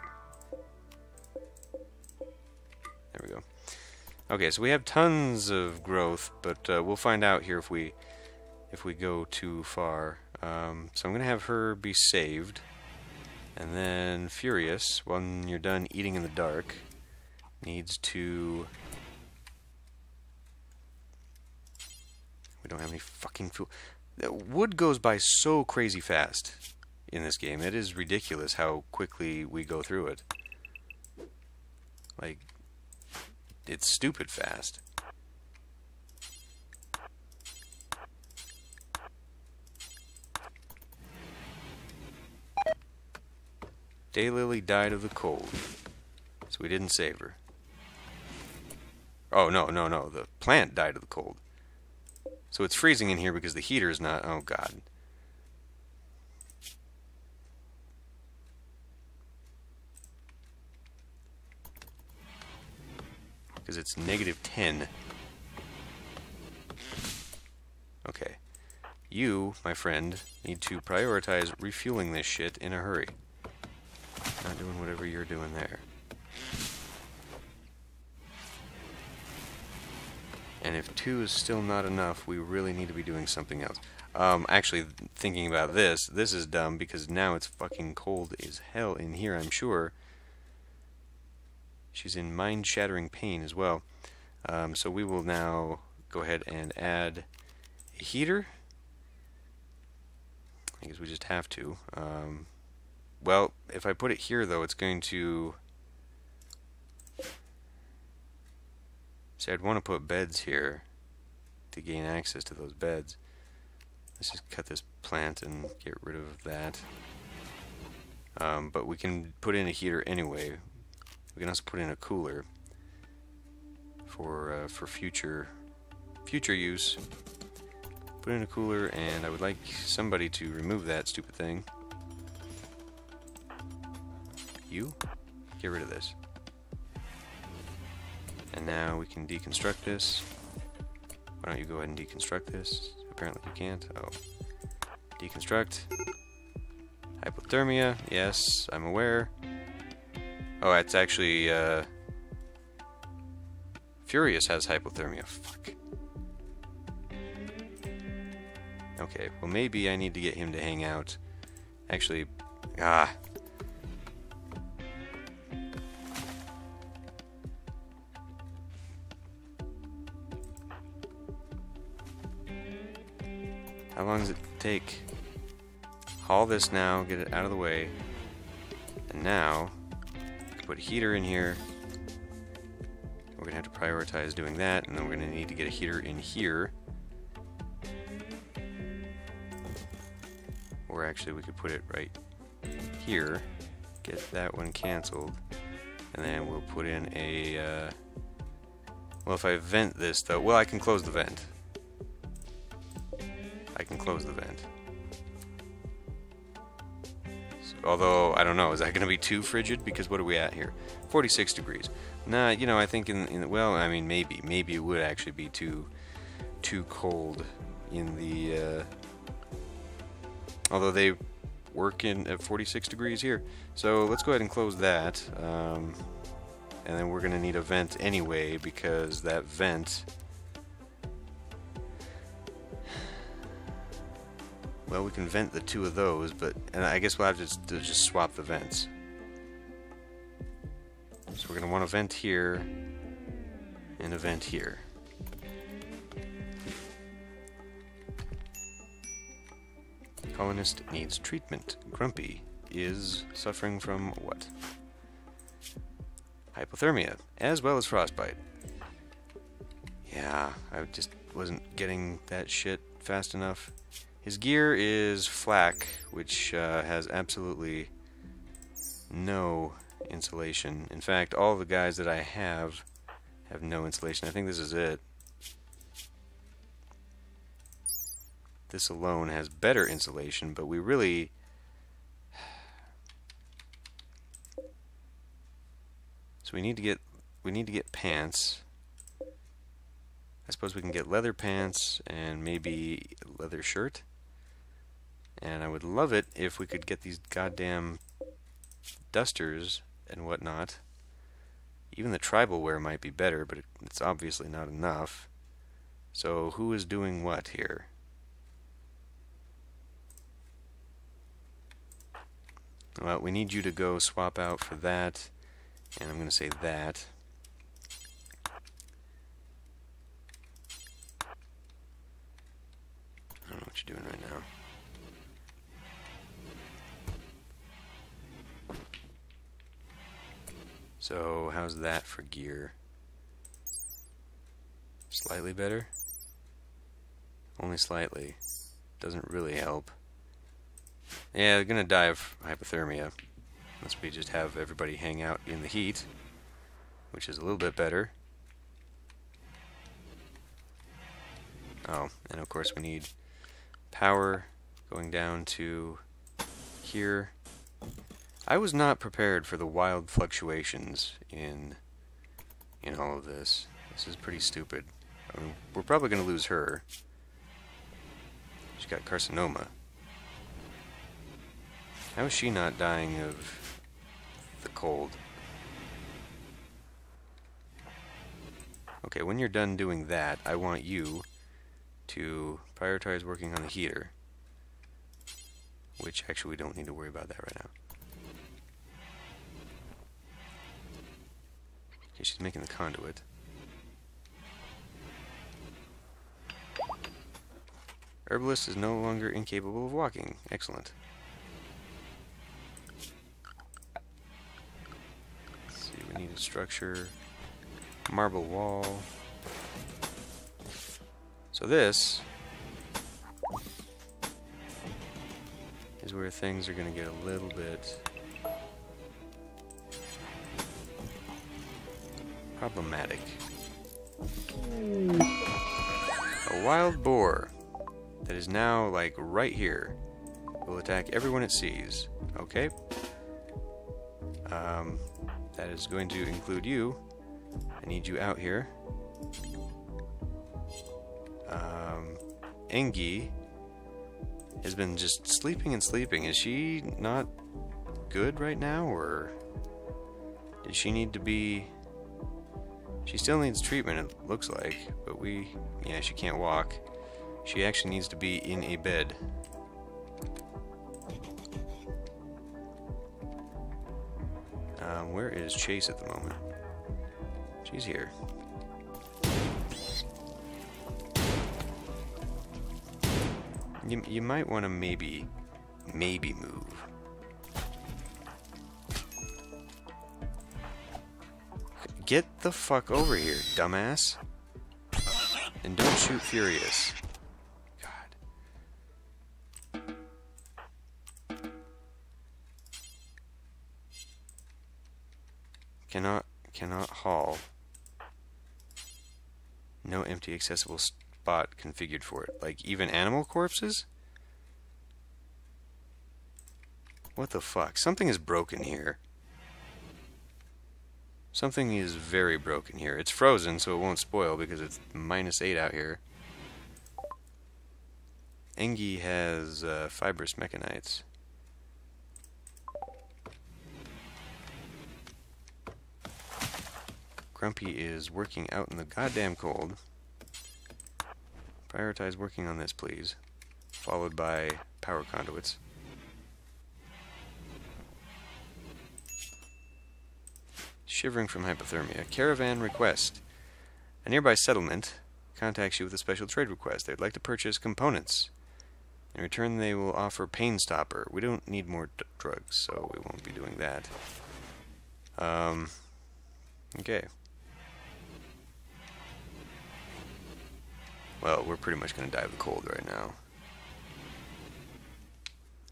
There we go. Okay, so we have tons of growth, but we'll find out here if we go too far. So I'm gonna have her be saved, and then Furious, when you're done eating in the dark, needs to... We don't have any fucking fuel. Wood goes by so crazy fast in this game. It is ridiculous how quickly we go through it. Like, it's stupid fast. Daylily died of the cold. So we didn't save her. Oh, no, no, no. The plant died of the cold. So it's freezing in here because the heater's not... Oh, God. Because it's -10. Okay. You, my friend, need to prioritize refueling this shit in a hurry. Not doing whatever you're doing there. And if 2 is still not enough, we really need to be doing something else. Actually, thinking about this is dumb because now it's fucking cold as hell in here, I'm sure. She's in mind-shattering pain as well. So we will now go ahead and add a heater. I guess we just have to. Well, if I put it here, though, it's going to... See, I'd want to put beds here to gain access to those beds. Let's just cut this plant and get rid of that. But we can put in a heater anyway. We can also put in a cooler for future use. Put in a cooler, and I would like somebody to remove that stupid thing. You? Get rid of this. And now we can deconstruct this. Why don't you go ahead and deconstruct this? Apparently you can't. Oh. Deconstruct. Hypothermia. Yes, I'm aware. Oh, it's actually, Furious has hypothermia. Fuck. Okay, well maybe I need to get him to hang out. Actually, How long does it take? Haul this now, get it out of the way. And now, put a heater in here. We're going to have to prioritize doing that, and then we're going to need to get a heater in here. Or actually, we could put it right here. Get that one canceled. And then we'll put in a... well, if I vent this, though... Well, I can close the vent. I can close the vent. So, although, I don't know, is that going to be too frigid? Because what are we at here? 46 degrees. Nah, you know, I think well, I mean, maybe it would actually be too cold in the, although they work at 46 degrees here. So let's go ahead and close that. And then we're going to need a vent anyway, because that vent... Well, we can vent the 2 of those, and I guess we'll have to just swap the vents. So we're going to want a vent here, and a vent here. Colonist needs treatment. Grumpy is suffering from what? Hypothermia, as well as frostbite. Yeah, I just wasn't getting that shit fast enough. His gear is flak, which has absolutely no insulation. In fact, all the guys that I have no insulation. I think this is it. This alone has better insulation, but we really... So we need to get pants. I suppose we can get leather pants and maybe a leather shirt. And I would love it if we could get these goddamn dusters and whatnot. Even the tribal wear might be better, but it's obviously not enough. So who is doing what here? Well, we need you to go swap out for that. And I'm going to say that. I don't know what you're doing right now. So, how's that for gear? Slightly better? Only slightly. Doesn't really help. Yeah, they're gonna die of hypothermia. Unless we just have everybody hang out in the heat. which is a little bit better. Oh, and of course we need power going down to here. I was not prepared for the wild fluctuations in all of this. This is pretty stupid. I mean, we're probably going to lose her. She's got carcinoma. How is she not dying of the cold? Okay, when you're done doing that, I want you to prioritize working on the heater. Which, actually, we don't need to worry about that right now. Okay, she's making the conduit. Herbalist is no longer incapable of walking. Excellent. Let's see, we need a structure. Marble wall. So this is where things are going to get a little bit problematic. A wild boar that is now, like, right here will attack everyone it sees. Okay. That is going to include you. I need you out here. Engi has been just sleeping and sleeping. Is she not good right now, or does she need to be... She still needs treatment, it looks like, but yeah, she can't walk. She actually needs to be in a bed. Where is Chase at the moment? She's here. You might want to maybe move. Get the fuck over here, dumbass. And don't shoot Furious. God. Cannot haul. No empty accessible spot configured for it. Like, even animal corpses? What the fuck? Something is broken here. Something is very broken here. It's frozen, so it won't spoil because it's -8 out here. Engi has fibrous mechanites. Grumpy is working out in the goddamn cold. Prioritize working on this, please. Followed by power conduits. Shivering from hypothermia. Caravan request. A nearby settlement contacts you with a special trade request. They'd like to purchase components. In return, they will offer pain stopper. We don't need more drugs, so we won't be doing that. Okay. Well, we're pretty much going to die of the cold right now.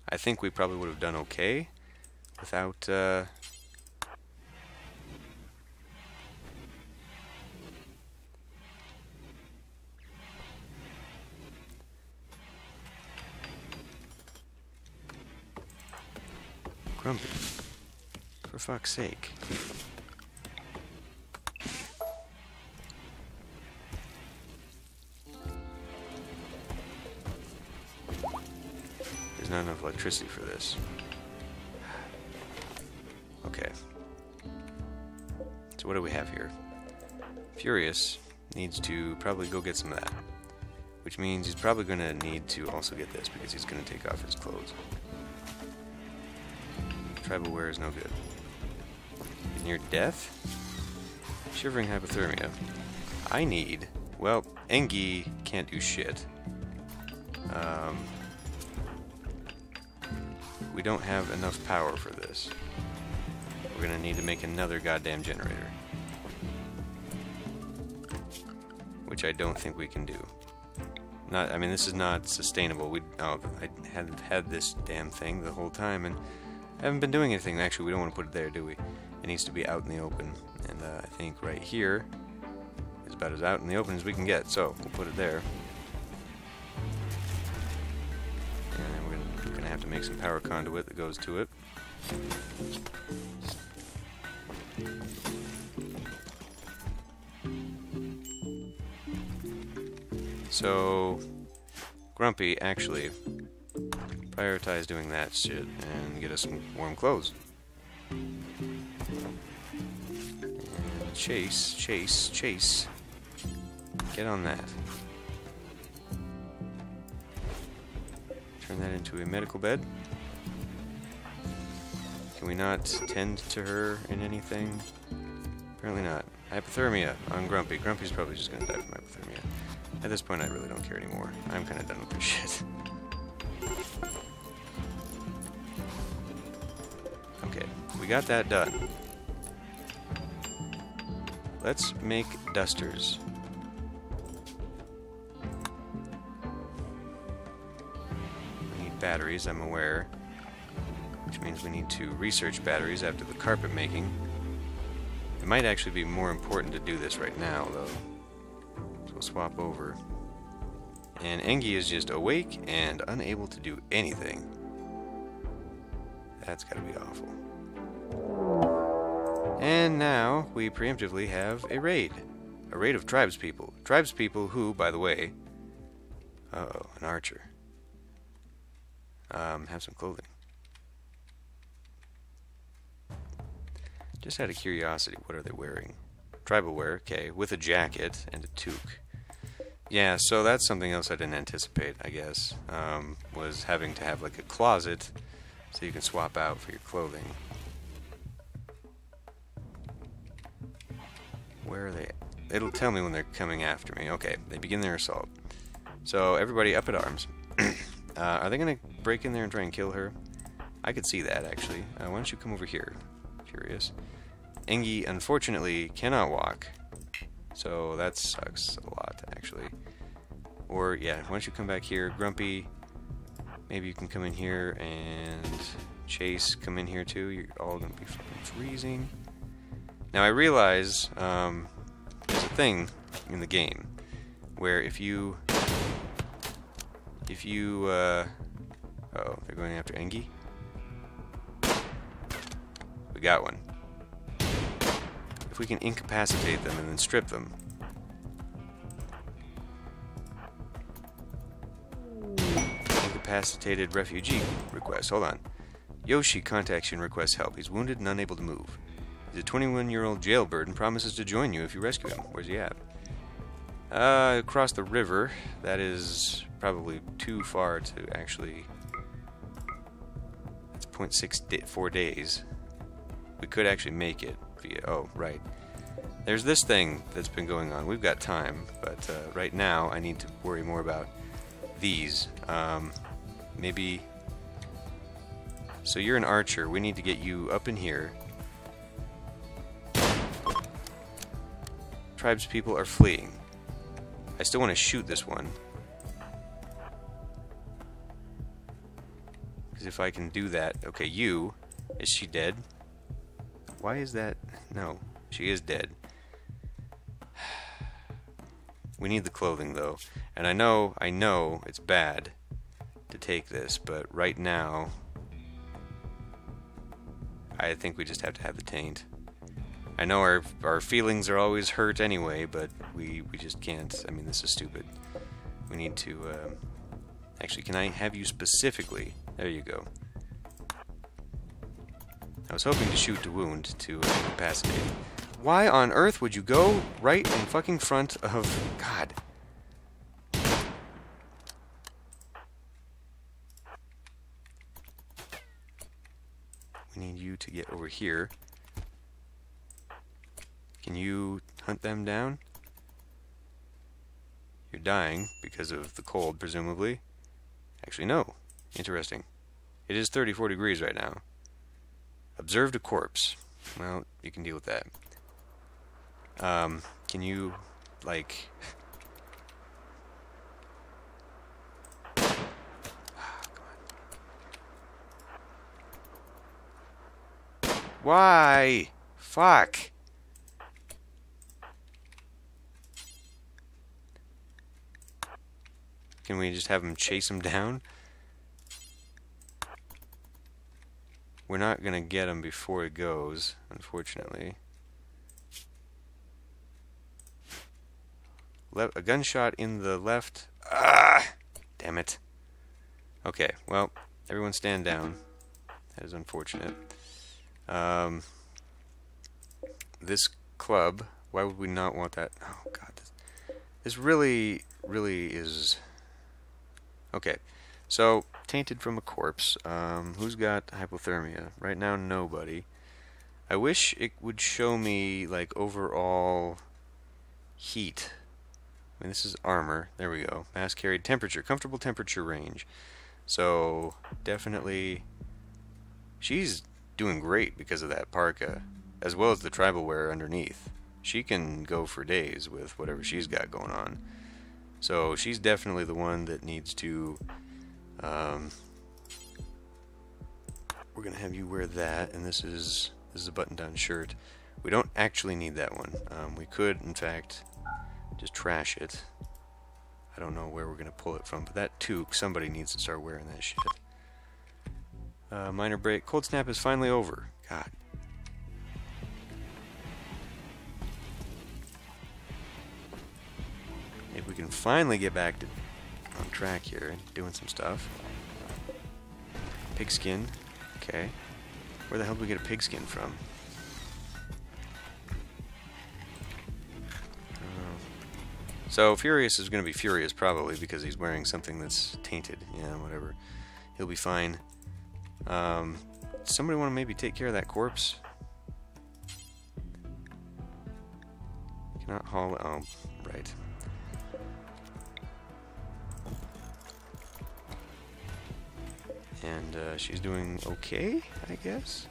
I think we probably would have done okay without... Grumpy. For fuck's sake. There's not enough electricity for this. Okay. So what do we have here? Furious needs to probably go get some of that. Which means he's probably going to need to also get this because he's going to take off his clothes. Tribal wear is no good. Near death? Shivering hypothermia. I need... Well, Engi can't do shit. We don't have enough power for this. We're gonna need to make another goddamn generator. Which I don't think we can do. I mean, this is not sustainable. I had this damn thing the whole time, and I haven't been doing anything. Actually, we don't want to put it there, do we? it needs to be out in the open. And I think right here is about as out in the open as we can get. So we'll put it there. And then we're gonna have to make some power conduit that goes to it. So Grumpy actually prioritize doing that shit and get us some warm clothes. And Chase. Get on that. Turn that into a medical bed. Can we not tend to her in anything? Apparently not. Hypothermia on Grumpy. Grumpy's probably just gonna die from hypothermia. At this point, I really don't care anymore. I'm kind of done with this shit. Okay, we got that done. Let's make dusters. We need batteries, I'm aware. Which means we need to research batteries after the carpet making. It might actually be more important to do this right now, though. So we'll swap over. And Engi is just awake and unable to do anything. That's gotta be awful. And now we preemptively have a raid. A raid of tribespeople. Tribespeople who, by the way... Uh-oh, an archer. Have some clothing. Just out of curiosity, what are they wearing? Tribal wear, okay, with a jacket and a toque. Yeah, so that's something else I didn't anticipate, I guess. Was having to have like a closet so you can swap out for your clothing. Where are they? It'll tell me when they're coming after me. Okay, they begin their assault. So everybody up at arms. Are they going to break in there and try and kill her? I could see that, actually. Why don't you come over here? Curious. Engi, unfortunately, cannot walk. So that sucks a lot, actually. Or, yeah, why don't you come back here? Grumpy, maybe you can come in here, and Chase, come in here too. You're all going to be fucking freezing. Now, I realize there's a thing in the game where if you... oh, they're going after Engi? We got one. If we can incapacitate them and then strip them. Incapacitated refugee request. Hold on. Yoshi contacts you and requests help. He's wounded and unable to move. He's a 21-year-old jailbird and promises to join you if you rescue him. Where's he at? Across the river. That is probably too far to actually... It's 0.64 days. We could actually make it via... Oh, right. There's this thing that's been going on. We've got time, but right now I need to worry more about these. Maybe... So you're an archer. We need to get you up in here. Tribespeople are fleeing. I still want to shoot this one. Because if I can do that... Okay, you... Is she dead? Why is that? No, she is dead. We need the clothing though, and I know it's bad to take this, but right now I think we just have to have the taint. I know our feelings are always hurt anyway, but we just can't. I mean, this is stupid. We need to actually, can I have you specifically? There you go. I was hoping to shoot to wound to incapacitate. Why on earth would you go right in fucking front of... God. We need you to get over here. Can you hunt them down? You're dying because of the cold, presumably. Actually, no. Interesting. It is 34 degrees right now. Observed a corpse. Well, you can deal with that. Can you, like... Why? Fuck! Can we just have him chase him down? We're not gonna get him before it goes, unfortunately. A gunshot in the left. Ah! Damn it. Okay, well, everyone stand down. That is unfortunate. This club, why would we not want that? Oh, God. This really is... Okay, so, tainted from a corpse. Who's got hypothermia? Right now, nobody. I wish it would show me, like, overall heat. I mean, this is armor. There we go. Mass carried temperature. Comfortable temperature range. So, definitely... She's doing great because of that parka, as well as the tribal wear underneath. She can go for days with whatever she's got going on. So, she's definitely the one that needs to... we're going to have you wear that, and this is a button-down shirt. We don't actually need that one. We could, in fact... just trash it. I don't know where we're going to pull it from, but that toque, somebody needs to start wearing that shit. Minor break. Cold snap is finally over. God. Maybe we can finally get back to on track here and doing some stuff. Pigskin. Okay. Where the hell did we get a pigskin from? So Furious is going to be furious probably because he's wearing something that's tainted. Yeah, whatever. He'll be fine. Somebody want to maybe take care of that corpse? Cannot haul... Oh, right. And she's doing okay, I guess?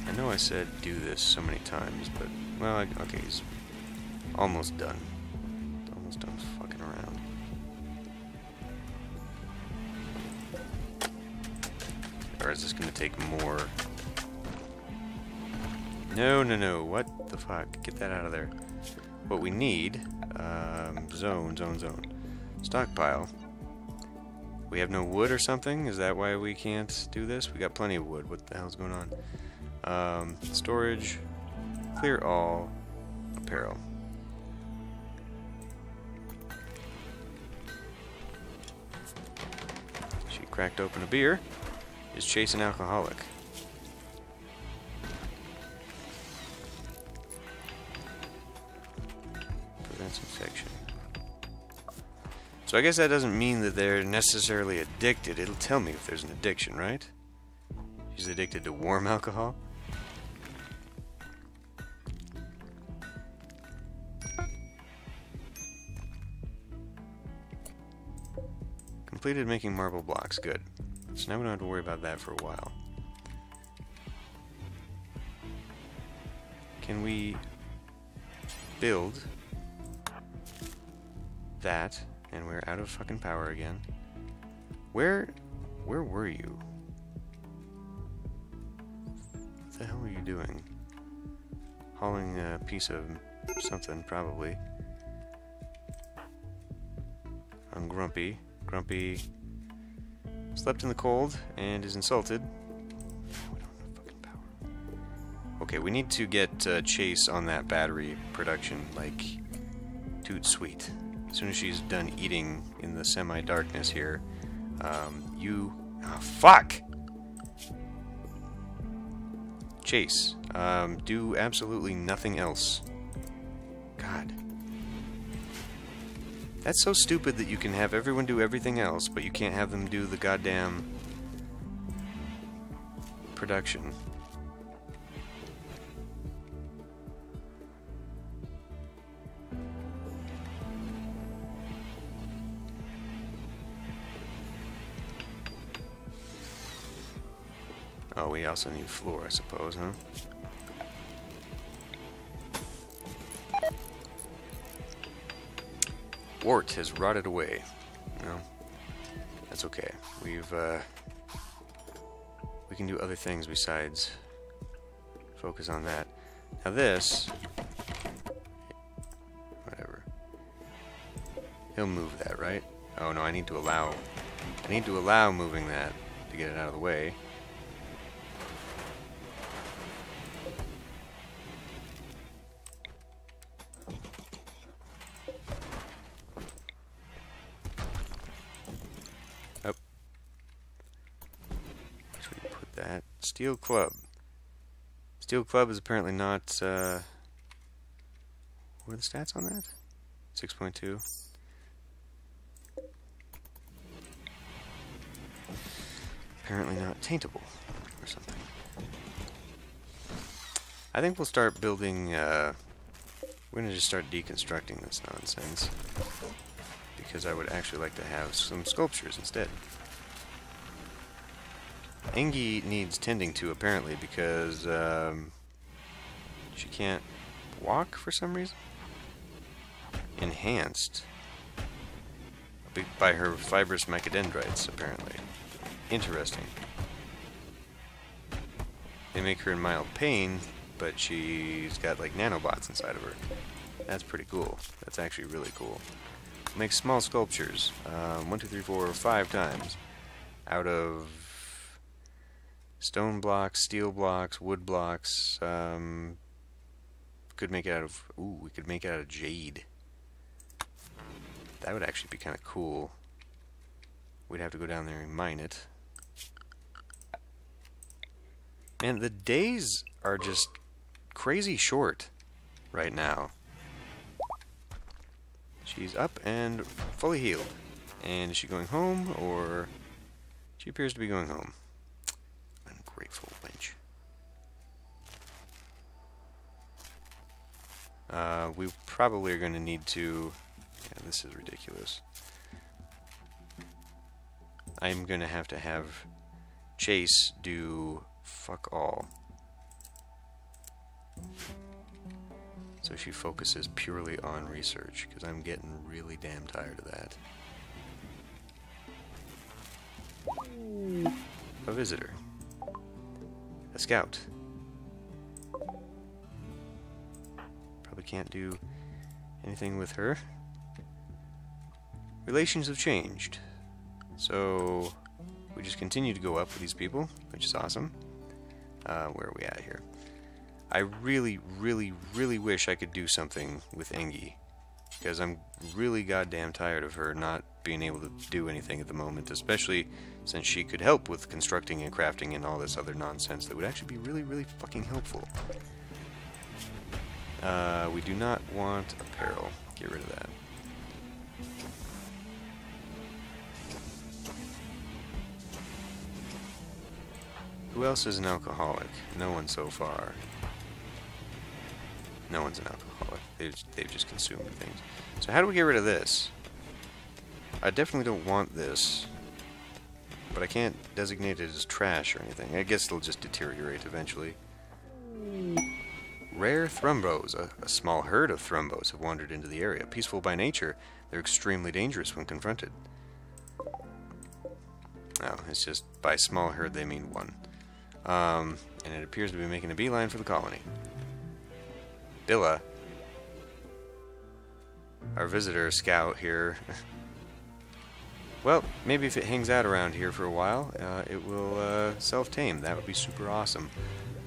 I know I said do this so many times, but, well, okay, he's almost done. Almost done fucking around. Or is this going to take more? No, no, no, what the fuck? Get that out of there. What we need, zone. Stockpile. We have no wood or something? Is that why we can't do this? We got plenty of wood. What the hell's going on? Storage, clear all, apparel. She cracked open a beer, is chasing alcoholic. Prevents infection. So I guess that doesn't mean that they're necessarily addicted. It'll tell me if there's an addiction, right? She's addicted to warm alcohol. Completed making marble blocks. Good. So now we don't have to worry about that for a while. Can we build that? And we're out of fucking power again. Where were you? What the hell are you doing? Hauling a piece of something, probably. I'm Grumpy. Grumpy slept in the cold and is insulted. We don't have fucking power. Okay, we need to get Chase on that battery production, like, toot sweet. As soon as she's done eating in the semi-darkness here, you... Oh, fuck! Chase, do absolutely nothing else. God. That's so stupid that you can have everyone do everything else, but you can't have them do the goddamn production. Oh, we also need floor, I suppose, huh? Wart has rotted away. No, that's okay. We can do other things besides focus on that. Now this, whatever. He'll move that, right? Oh no, I need to allow moving that to get it out of the way. Up. Where should we put that? Steel club. Steel club is apparently not, what are the stats on that? 6.2. Apparently not taintable or something. I think we'll start building, we're going to just start deconstructing this nonsense. Because I would actually like to have some sculptures instead. Engi needs tending to, apparently, because she can't walk for some reason. Enhanced by her fibrous mechadendrites, apparently. Interesting. They make her in mild pain, but she's got like nanobots inside of her. That's pretty cool. That's actually really cool. Make small sculptures. 1, 2, 3, 4, 5 times. Out of stone blocks, steel blocks, wood blocks. Could make it out of... Ooh, we could make it out of jade. That would actually be kind of cool. We'd have to go down there and mine it. Man, the days are just crazy short right now. She's up and fully healed. And is she going home, or... She appears to be going home. Ungrateful wench. We probably are going to need to... Yeah, this is ridiculous. I'm going to have Chase do fuck all. So she focuses purely on research, because I'm getting really damn tired of that. A visitor. A scout. Probably can't do anything with her. Relations have changed. So we just continue to go up with these people, which is awesome. Where are we at here? I really, really, really wish I could do something with Engi, because I'm really goddamn tired of her not being able to do anything at the moment, especially since she could help with constructing and crafting and all this other nonsense that would actually be really, really fucking helpful. We do not want apparel. Get rid of that. Who else is an alcoholic? No one so far. No one's an alcoholic. They've just consumed things. So how do we get rid of this? I definitely don't want this, but I can't designate it as trash or anything. I guess it'll just deteriorate eventually. Rare thrumbos. A small herd of thrumbos have wandered into the area. Peaceful by nature, they're extremely dangerous when confronted. No, it's just by small herd they mean one. And it appears to be making a beeline for the colony. Billa, our visitor scout here. Well, maybe if it hangs out around here for a while, it will self-tame. That would be super awesome.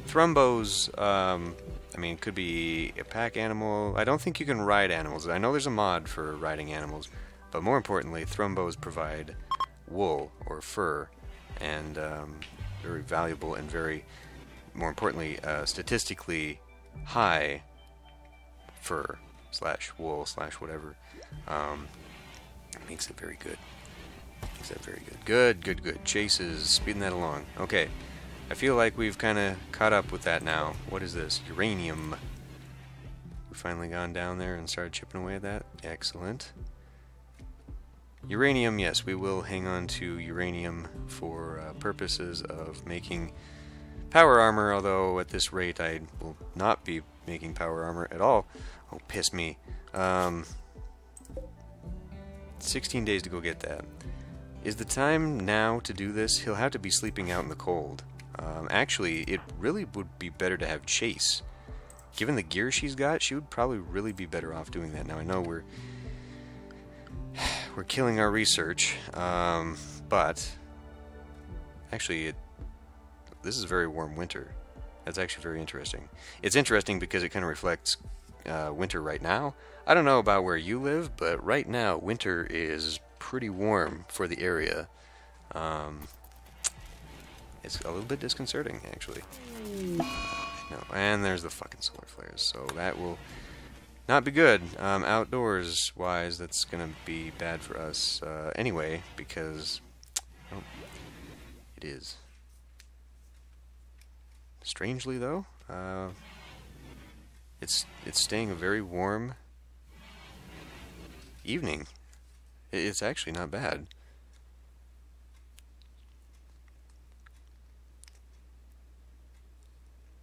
Thrumbos, I mean, could be a pack animal. I don't think you can ride animals. I know there's a mod for riding animals, but more importantly, thrumbos provide wool or fur, and very valuable and very, more importantly, statistically high fur / wool / whatever. Makes it very good. Makes it very good. Good. Chase is speeding that along. Okay. I feel like we've kind of caught up with that now. What is this? Uranium. We've finally gone down there and started chipping away at that. Excellent. Uranium, yes, we will hang on to uranium for purposes of making power armor, although at this rate I will not be making power armor at all. Oh, piss me. 16 days to go get that. Is the time now to do this? He'll have to be sleeping out in the cold. Actually, it really would be better to have Chase. Given the gear she's got, she would probably really be better off doing that. Now, I know we're killing our research, but actually, this is a very warm winter. That's actually very interesting. It's interesting because it kind of reflects winter right now. I don't know about where you live, but right now, winter is pretty warm for the area. It's a little bit disconcerting, actually. No, and there's the fucking solar flares, so that will not be good. Outdoors-wise, that's gonna be bad for us anyway, because it is. Strangely, though, it's staying a very warm evening. It's actually not bad.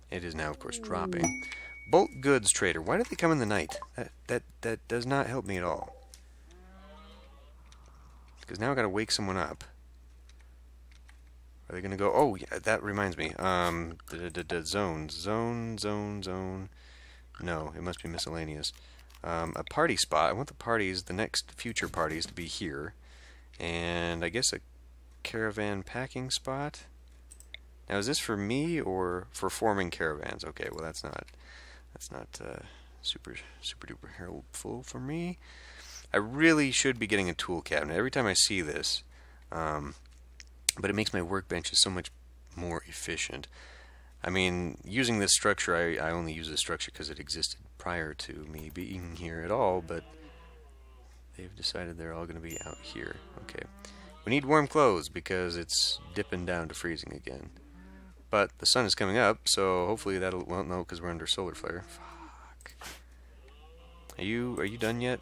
It is now, of course, dropping. Bulk goods trader. Why do they come in the night? That does not help me at all. Because now I gotta wake someone up. Are they gonna go? Oh, yeah, that reminds me. Zone. No, it must be miscellaneous. A party spot. I want the parties, the next future parties, to be here, and I guess a caravan packing spot. Now, is this for me or for forming caravans? Okay, well that's not super duper helpful for me. I really should be getting a tool cabinet every time I see this, but it makes my workbenches so much more efficient. I mean, using this structure, I only use this structure because it existed prior to me being here at all, but they've decided they're all going to be out here. Okay. We need warm clothes because it's dipping down to freezing again. But the sun is coming up, so hopefully that'll... Well, no, because we're under solar flare. Fuck. Are you done yet?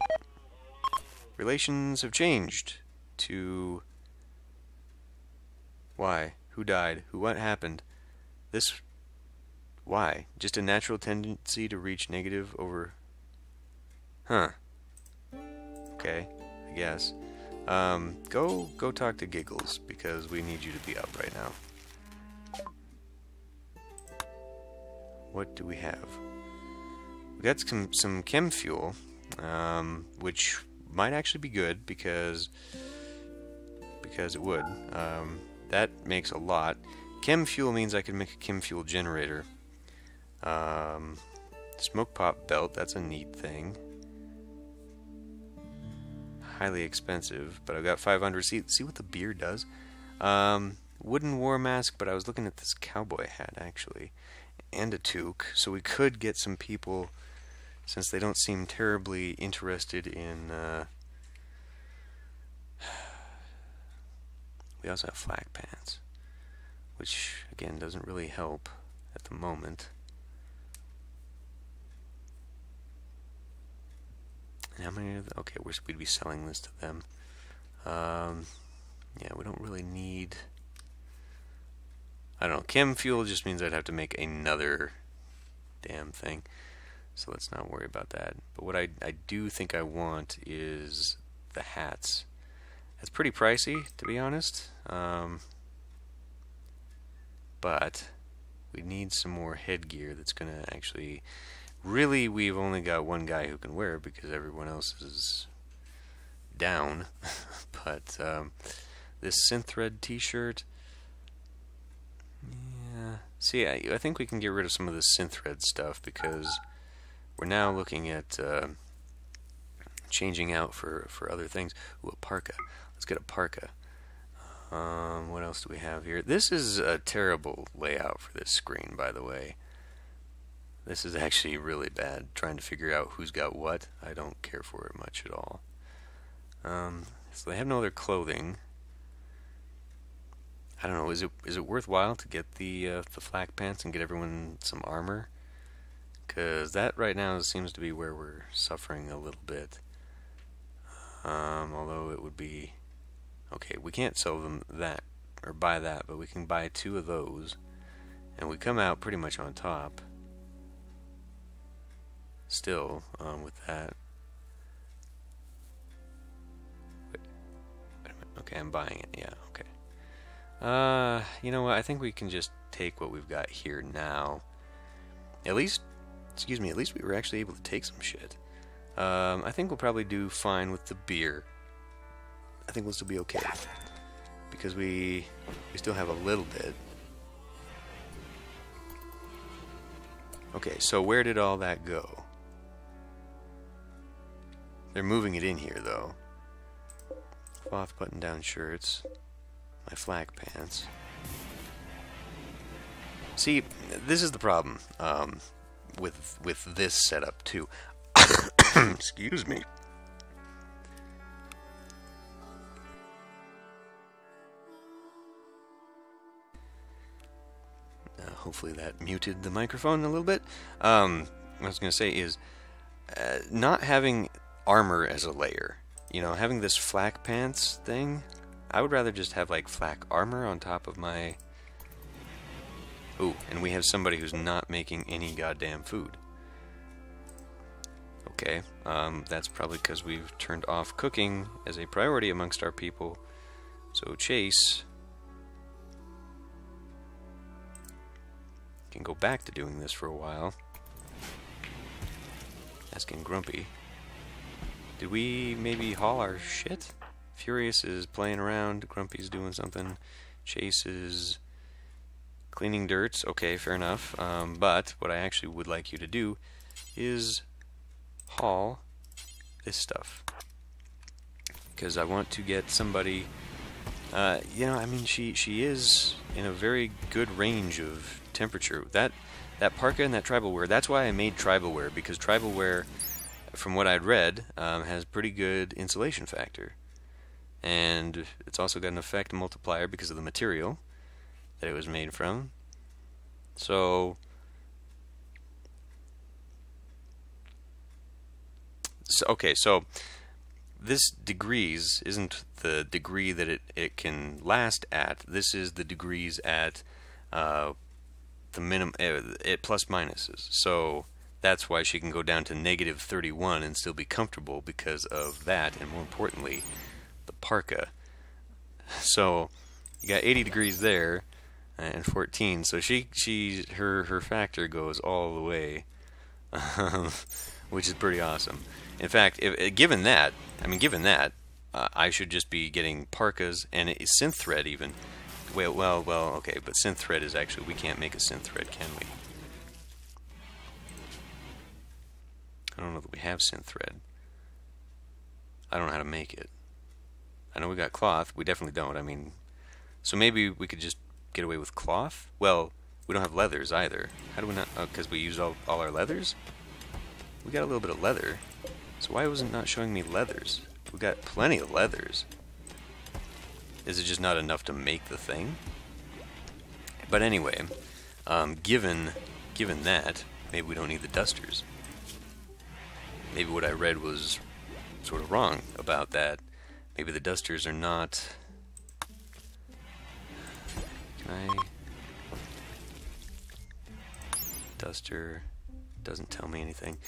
Relations have changed to... Why? Who died? What happened? This... Why? Just a natural tendency to reach negative over... Huh. Okay, I guess. Go talk to Giggles, because we need you to be up right now. What do we have? We got some chem fuel, which might actually be good, because it would. That makes a lot. Chem fuel means I can make a chem fuel generator. Smoke pop belt, that's a neat thing. Highly expensive, but I've got 500. See what the beer does? Wooden war mask, but I was looking at this cowboy hat actually, and a toque, so we could get some people, since they don't seem terribly interested in. We also have flak pants, which again doesn't really help at the moment. And how many? Okay, we'd be selling this to them. Yeah, we don't really need. I don't know. Chem fuel just means I'd have to make another damn thing, so let's not worry about that. But what I do think I want is the hats. It's pretty pricey, to be honest. But we need some more headgear that's going to actually... Really, we've only got one guy who can wear it because everyone else is down. But this synthread t-shirt... Yeah. See, I think we can get rid of some of the synthread stuff because we're now looking at changing out for other things. Ooh, a parka. Let's get a parka. What else do we have here? This is a terrible layout for this screen, by the way. This is actually really bad, trying to figure out who's got what. I don't care for it much at all. So they have no other clothing. I don't know, is it worthwhile to get the flak pants and get everyone some armor? Because that right now seems to be where we're suffering a little bit. Although it would be... Okay, we can't sell them that, or buy that, but we can buy 2 of those. And we come out pretty much on top. Still, with that. Wait a minute. Okay, I'm buying it. Yeah, okay. You know what? I think we can just take what we've got here now. At least, excuse me, at least we were actually able to take some shit. I think we'll probably do fine with the beer. I think we'll still be okay. Because we still have a little bit. Okay, so where did all that go? They're moving it in here, though. Cloth button-down shirts. My flak pants. See, this is the problem with this setup, too. Excuse me. Hopefully that muted the microphone a little bit. What I was going to say is not having armor as a layer. You know, having this flak pants thing, I would rather just have like flak armor on top of my... Ooh, and we have somebody who's not making any goddamn food. Okay, that's probably because we've turned off cooking as a priority amongst our people. So Chase can go back to doing this for a while. Asking Grumpy, did we maybe haul our shit? Furious is playing around, Grumpy's doing something, Chase is cleaning dirts. Okay, fair enough. But what I actually would like you to do is haul this stuff, because I want to get somebody. You know, I mean, she is in a very good range of temperature. That parka and that tribal wear. That's why I made tribal wear, because tribal wear, from what I'd read, has pretty good insulation factor, and it's also got an effect multiplier because of the material that it was made from. So okay, so this degrees isn't the degree that it can last at. This is the degrees at the minimum, plus minuses. So that's why she can go down to -31 and still be comfortable, because of that, and more importantly, the parka. So you got 80 degrees there and 14. So her factor goes all the way, which is pretty awesome. In fact, given that, I should just be getting parkas and synth thread even. Well, okay, but synth thread is actually, we can't make a synth thread, can we? I don't know that we have synth thread. I don't know how to make it. I know we got cloth. We definitely don't. I mean, so maybe we could just get away with cloth? Well, we don't have leathers either. How do we not? Oh, because we used all our leathers? We got a little bit of leather. So why was it not showing me leathers? We got plenty of leathers. Is it just not enough to make the thing? But anyway, given that, maybe we don't need the dusters. Maybe what I read was sort of wrong about that. Maybe the dusters are not... Can I... Duster doesn't tell me anything.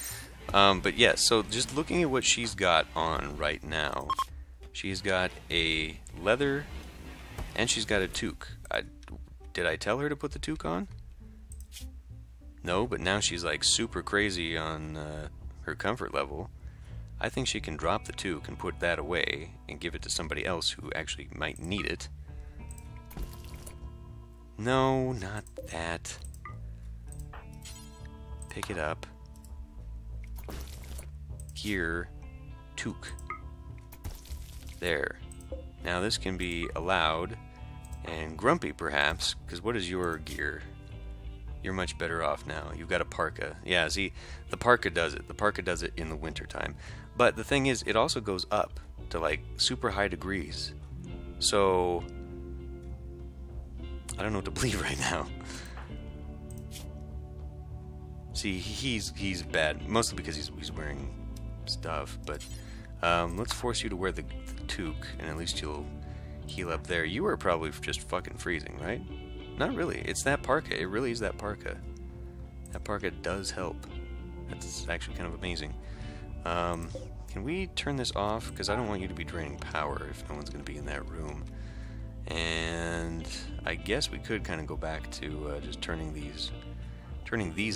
But yeah, so just looking at what she's got on right now, she's got a leather and she's got a toque. Did I tell her to put the toque on? No, but now she's like super crazy on her comfort level. I think she can drop the toque and put that away and give it to somebody else who actually might need it. No, not that. Pick it up. Gear, toque. There. Now this can be allowed, and Grumpy perhaps, because what is your gear? You're much better off now. You've got a parka. Yeah, see, the parka does it. The parka does it in the wintertime. But the thing is, it also goes up to like super high degrees. So I don't know what to believe right now. See, he's bad, mostly because he's wearing stuff, but let's force you to wear the toque, and at least you'll heal up there. You are probably just fucking freezing, right? not really. It's that parka. It really is that parka. That parka does help. That's actually kind of amazing. Can we turn this off? Because I don't want you to be draining power if no one's going to be in that room. And I guess we could kind of go back to just turning these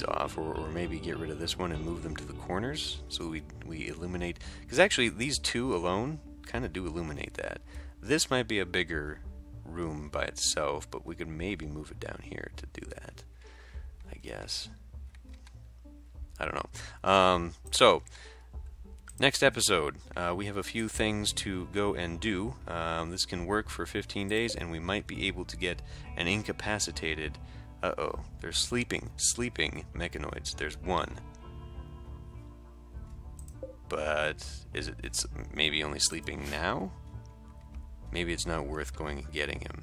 off, or maybe get rid of this one and move them to the corners so we illuminate. Because actually, these two alone kind of do illuminate that. This might be a bigger room by itself, but we could maybe move it down here to do that, I guess. I don't know. So, next episode, we have a few things to go and do. This can work for 15 days, and we might be able to get an incapacitated... Uh-oh, there's sleeping mechanoids. There's one. But it's maybe only sleeping now? Maybe it's not worth going and getting him.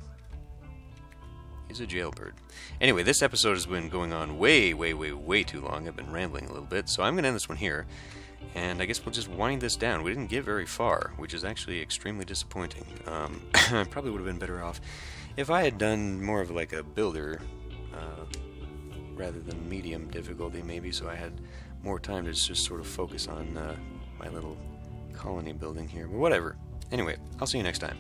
He's a jailbird. Anyway, this episode has been going on way too long. I've been rambling a little bit, so I'm going to end this one here. And I guess we'll just wind this down. We didn't get very far, which is actually extremely disappointing. I probably would have been better off if I had done more of like a builder rather than medium difficulty, maybe, so I had more time to just sort of focus on my little colony building here. But whatever. Anyway, I'll see you next time.